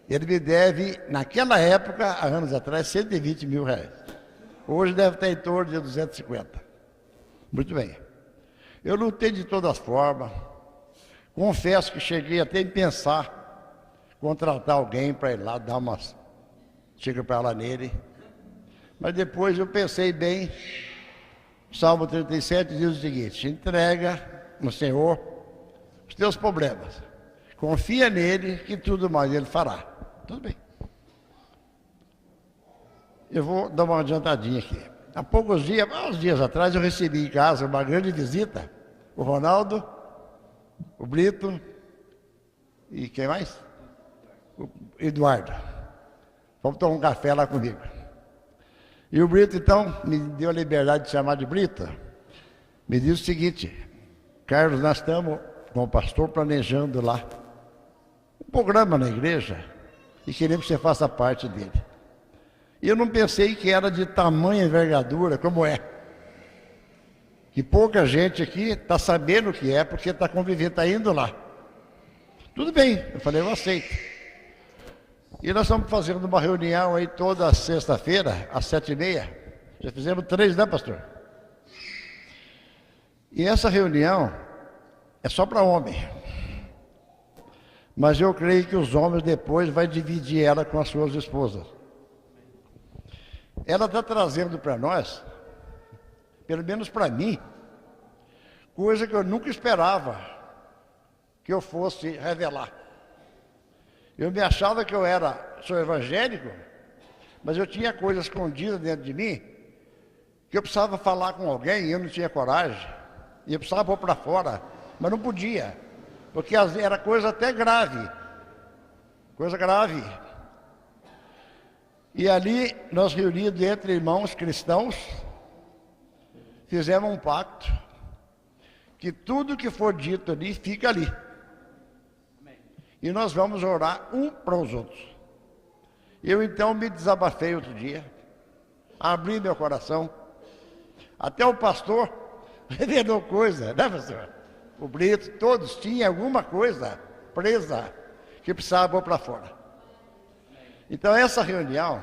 Ele me deve, naquela época, há anos atrás, 120 mil reais. Hoje deve estar em torno de 250. Muito bem. Eu lutei de todas formas. Confesso que cheguei até em pensar contratar alguém para ir lá dar umas chega para lá nele. Mas depois eu pensei bem. Salmo 37 diz o seguinte: entrega no Senhor os teus problemas. Confia nele que tudo mais ele fará. Tudo bem. Eu vou dar uma adiantadinha aqui. Há poucos dias, uns dias atrás, eu recebi em casa uma grande visita. O Ronaldo, o Brito e quem mais? O Eduardo. Vamos tomar um café lá comigo. E o Brito, então, me deu a liberdade de chamar de Brito. Me disse o seguinte: Carlos, nós estamos com o pastor planejando lá um programa na igreja e queremos que você faça parte dele. E eu não pensei que era de tamanha envergadura como é. Que pouca gente aqui está sabendo o que é, porque está convivendo, está indo lá. Tudo bem, eu falei, eu aceito. E nós estamos fazendo uma reunião aí toda sexta-feira, às 7h30. Já fizemos 3, né, pastor? E essa reunião é só para homem. Mas eu creio que os homens depois vão dividir ela com as suas esposas. Ela está trazendo para nós, pelo menos para mim, coisa que eu nunca esperava que eu fosse revelar. Eu me achava que sou evangélico, mas eu tinha coisas escondidas dentro de mim, que eu precisava falar com alguém e eu não tinha coragem, e eu precisava pôr para fora, mas não podia, porque era coisa até grave, coisa grave. E ali, nós reunidos entre irmãos cristãos, fizemos um pacto, que tudo que for dito ali, fica ali. E nós vamos orar um para os outros. Eu então me desabafei outro dia, abri meu coração, até o pastor revelou coisa, né, pastor? O Brito, todos tinham alguma coisa presa que precisava pôr para fora. Então essa reunião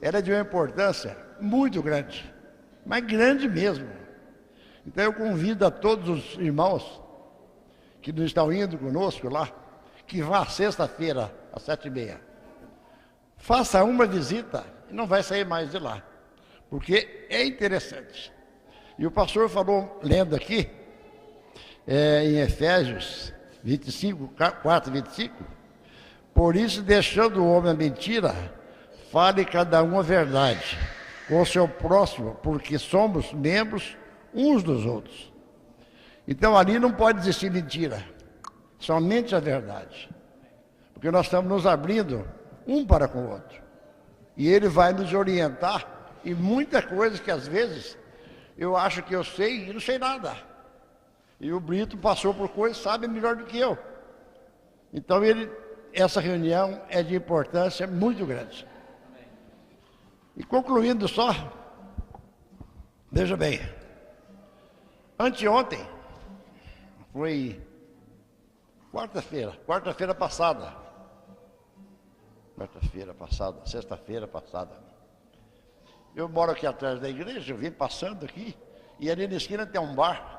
era de uma importância muito grande, mas grande mesmo. Então eu convido a todos os irmãos que não estão indo conosco lá, que vá sexta-feira às 7h30. Faça uma visita e não vai sair mais de lá, porque é interessante. E o pastor falou, lendo aqui, em Efésios 25, 4, 25, por isso, deixando o homem a mentira, fale cada um a verdade com o seu próximo, porque somos membros uns dos outros. Então ali não pode existir mentira, somente a verdade, porque nós estamos nos abrindo um para com o outro, e ele vai nos orientar em muita coisa que às vezes eu acho que eu sei e não sei nada, e o Brito passou por coisas, sabe melhor do que eu. Então essa reunião é de importância muito grande. E concluindo só, veja bem, anteontem, foi quarta-feira passada, sexta-feira passada, eu moro aqui atrás da igreja, eu vim passando aqui, e ali na esquina tem um bar,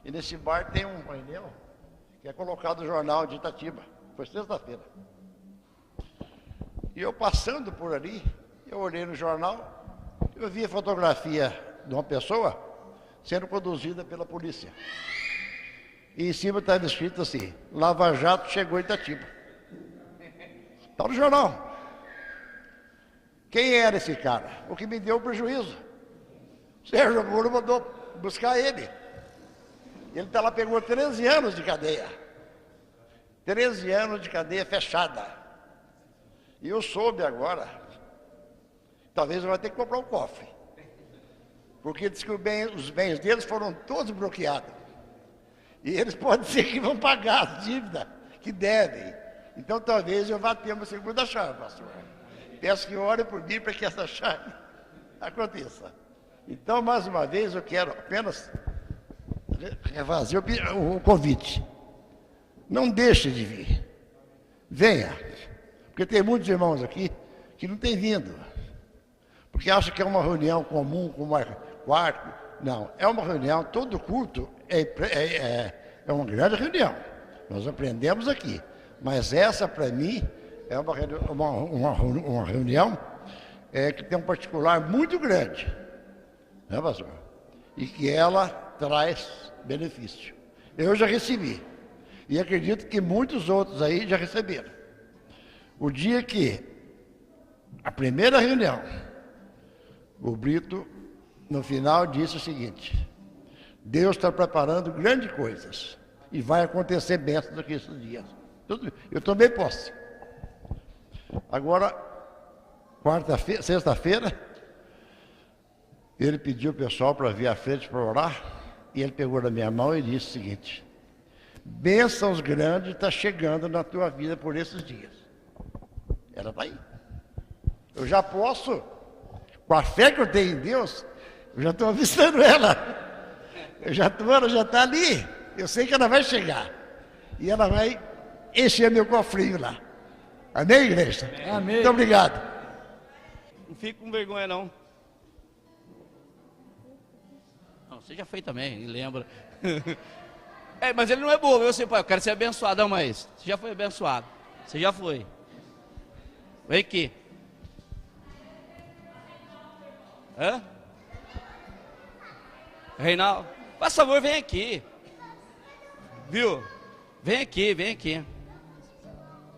e nesse bar tem um painel que é colocado no jornal de Itatiba, foi sexta-feira. E eu passando por ali, eu olhei no jornal, eu vi a fotografia de uma pessoa sendo conduzida pela polícia. E em cima estava escrito assim, Lava Jato chegou em Itatiba. Está no jornal. Quem era esse cara? O que me deu prejuízo. Sérgio Moro mandou buscar ele. Ele está lá, pegou 13 anos de cadeia. 13 anos de cadeia fechada. E eu soube agora, talvez eu vou ter que comprar um cofre. Porque diz que os bens deles foram todos bloqueados. E eles podem ser que vão pagar as dívidas que devem. Então talvez eu vá ter uma segunda chave, pastor. Peço que ore por mim para que essa chave aconteça. Então, mais uma vez, eu quero apenas fazer o convite. Não deixe de vir. Venha. Porque tem muitos irmãos aqui que não têm vindo. Porque acham que é uma reunião comum, com uma quarto. Não, é uma reunião, todo culto é uma grande reunião. Nós aprendemos aqui. Mas essa, para mim, é uma reunião que tem um particular muito grande. Né, pastor? E que ela traz benefício. Eu já recebi. E acredito que muitos outros aí já receberam. O dia que a primeira reunião, o Brito, no final, disse o seguinte: Deus está preparando grandes coisas e vai acontecer bênçãos daqui a esses dias. Eu tomei posse. Agora, sexta-feira, ele pediu o pessoal para vir à frente para orar, e ele pegou na minha mão e disse o seguinte: bênçãos grandes estão chegando na tua vida por esses dias. Ela está aí. Eu já posso, com a fé que eu tenho em Deus, eu já estou avistando ela. Ela já está ali. Eu sei que ela vai chegar. E ela vai encher meu cofrinho lá. Amém, igreja? Amém. Muito obrigado. Não fique com vergonha, não. Não, você já foi também, lembra. Mas ele não é bobo, eu sei, pai, eu quero ser abençoado. Não, mas você já foi abençoado. Você já foi. Vem aqui. Hã? Reinaldo, faz favor, vem aqui. Viu? Vem aqui, vem aqui.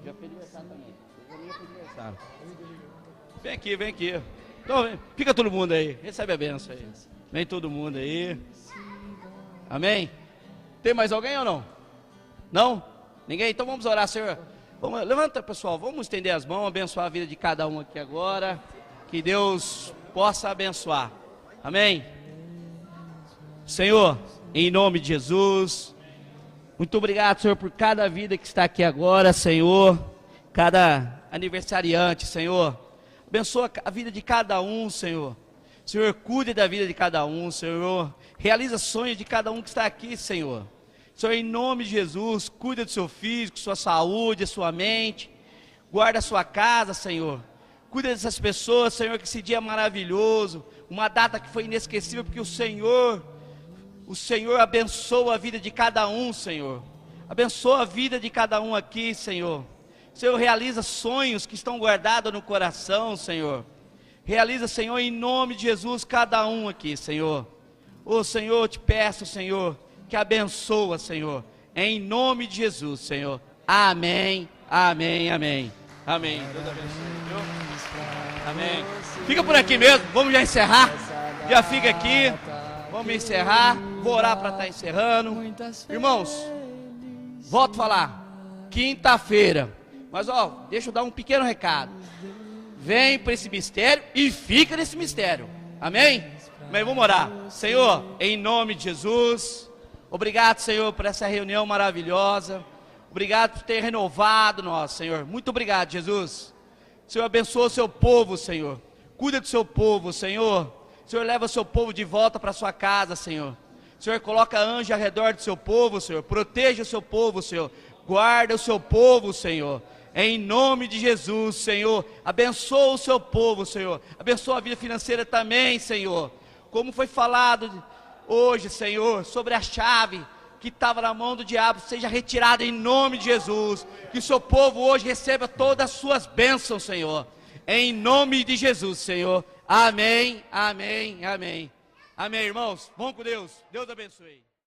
Já fez aniversário também. Já fez aniversário. Vem aqui, vem aqui. Então, vem. Fica todo mundo aí. Recebe a benção aí. Vem todo mundo aí. Amém? Tem mais alguém ou não? Não? Ninguém? Então vamos orar, Senhor. Vamos, levanta, pessoal. Vamos estender as mãos, abençoar a vida de cada um aqui agora. Que Deus possa abençoar. Amém? Senhor, em nome de Jesus, muito obrigado, Senhor, por cada vida que está aqui agora, Senhor. Cada aniversariante, Senhor. Abençoa a vida de cada um, Senhor. Senhor, cuide da vida de cada um, Senhor. Realiza sonhos de cada um que está aqui, Senhor. Senhor, em nome de Jesus, cuida do seu físico, sua saúde, sua mente. Guarda a sua casa, Senhor. Cuida dessas pessoas, Senhor, que esse dia é maravilhoso. Uma data que foi inesquecível, porque o Senhor abençoa a vida de cada um, Senhor. Abençoa a vida de cada um aqui, Senhor. Senhor, realiza sonhos que estão guardados no coração, Senhor. Realiza, Senhor, em nome de Jesus, cada um aqui, Senhor. Ô, Senhor, eu te peço, Senhor, que abençoa, Senhor. Em nome de Jesus, Senhor. Amém, amém, amém. Amém. Deus abençoe, viu? Amém. Fica por aqui mesmo, vamos já encerrar. Já fica aqui. Vamos encerrar. Vou orar para estar encerrando. Irmãos, volto a falar. Quinta-feira. Mas ó, deixa eu dar um pequeno recado. Vem para esse mistério e fica nesse mistério. Amém? Mas vamos orar. Senhor, em nome de Jesus, obrigado, Senhor, por essa reunião maravilhosa. Obrigado por ter renovado nós, Senhor. Muito obrigado, Jesus. Senhor, abençoa o seu povo, Senhor. Cuida do seu povo, Senhor. Senhor, leva o seu povo de volta para sua casa, Senhor. Senhor, coloca anjo ao redor do seu povo, Senhor. Proteja o seu povo, Senhor. Guarda o seu povo, Senhor. Em nome de Jesus, Senhor. Abençoa o seu povo, Senhor. Abençoa a vida financeira também, Senhor. Como foi falado hoje, Senhor, sobre a chave que estava na mão do diabo, seja retirada em nome de Jesus. Que o seu povo hoje receba todas as suas bênçãos, Senhor. Em nome de Jesus, Senhor. Amém, amém, amém. Amém, irmãos. Vão com Deus. Deus abençoe.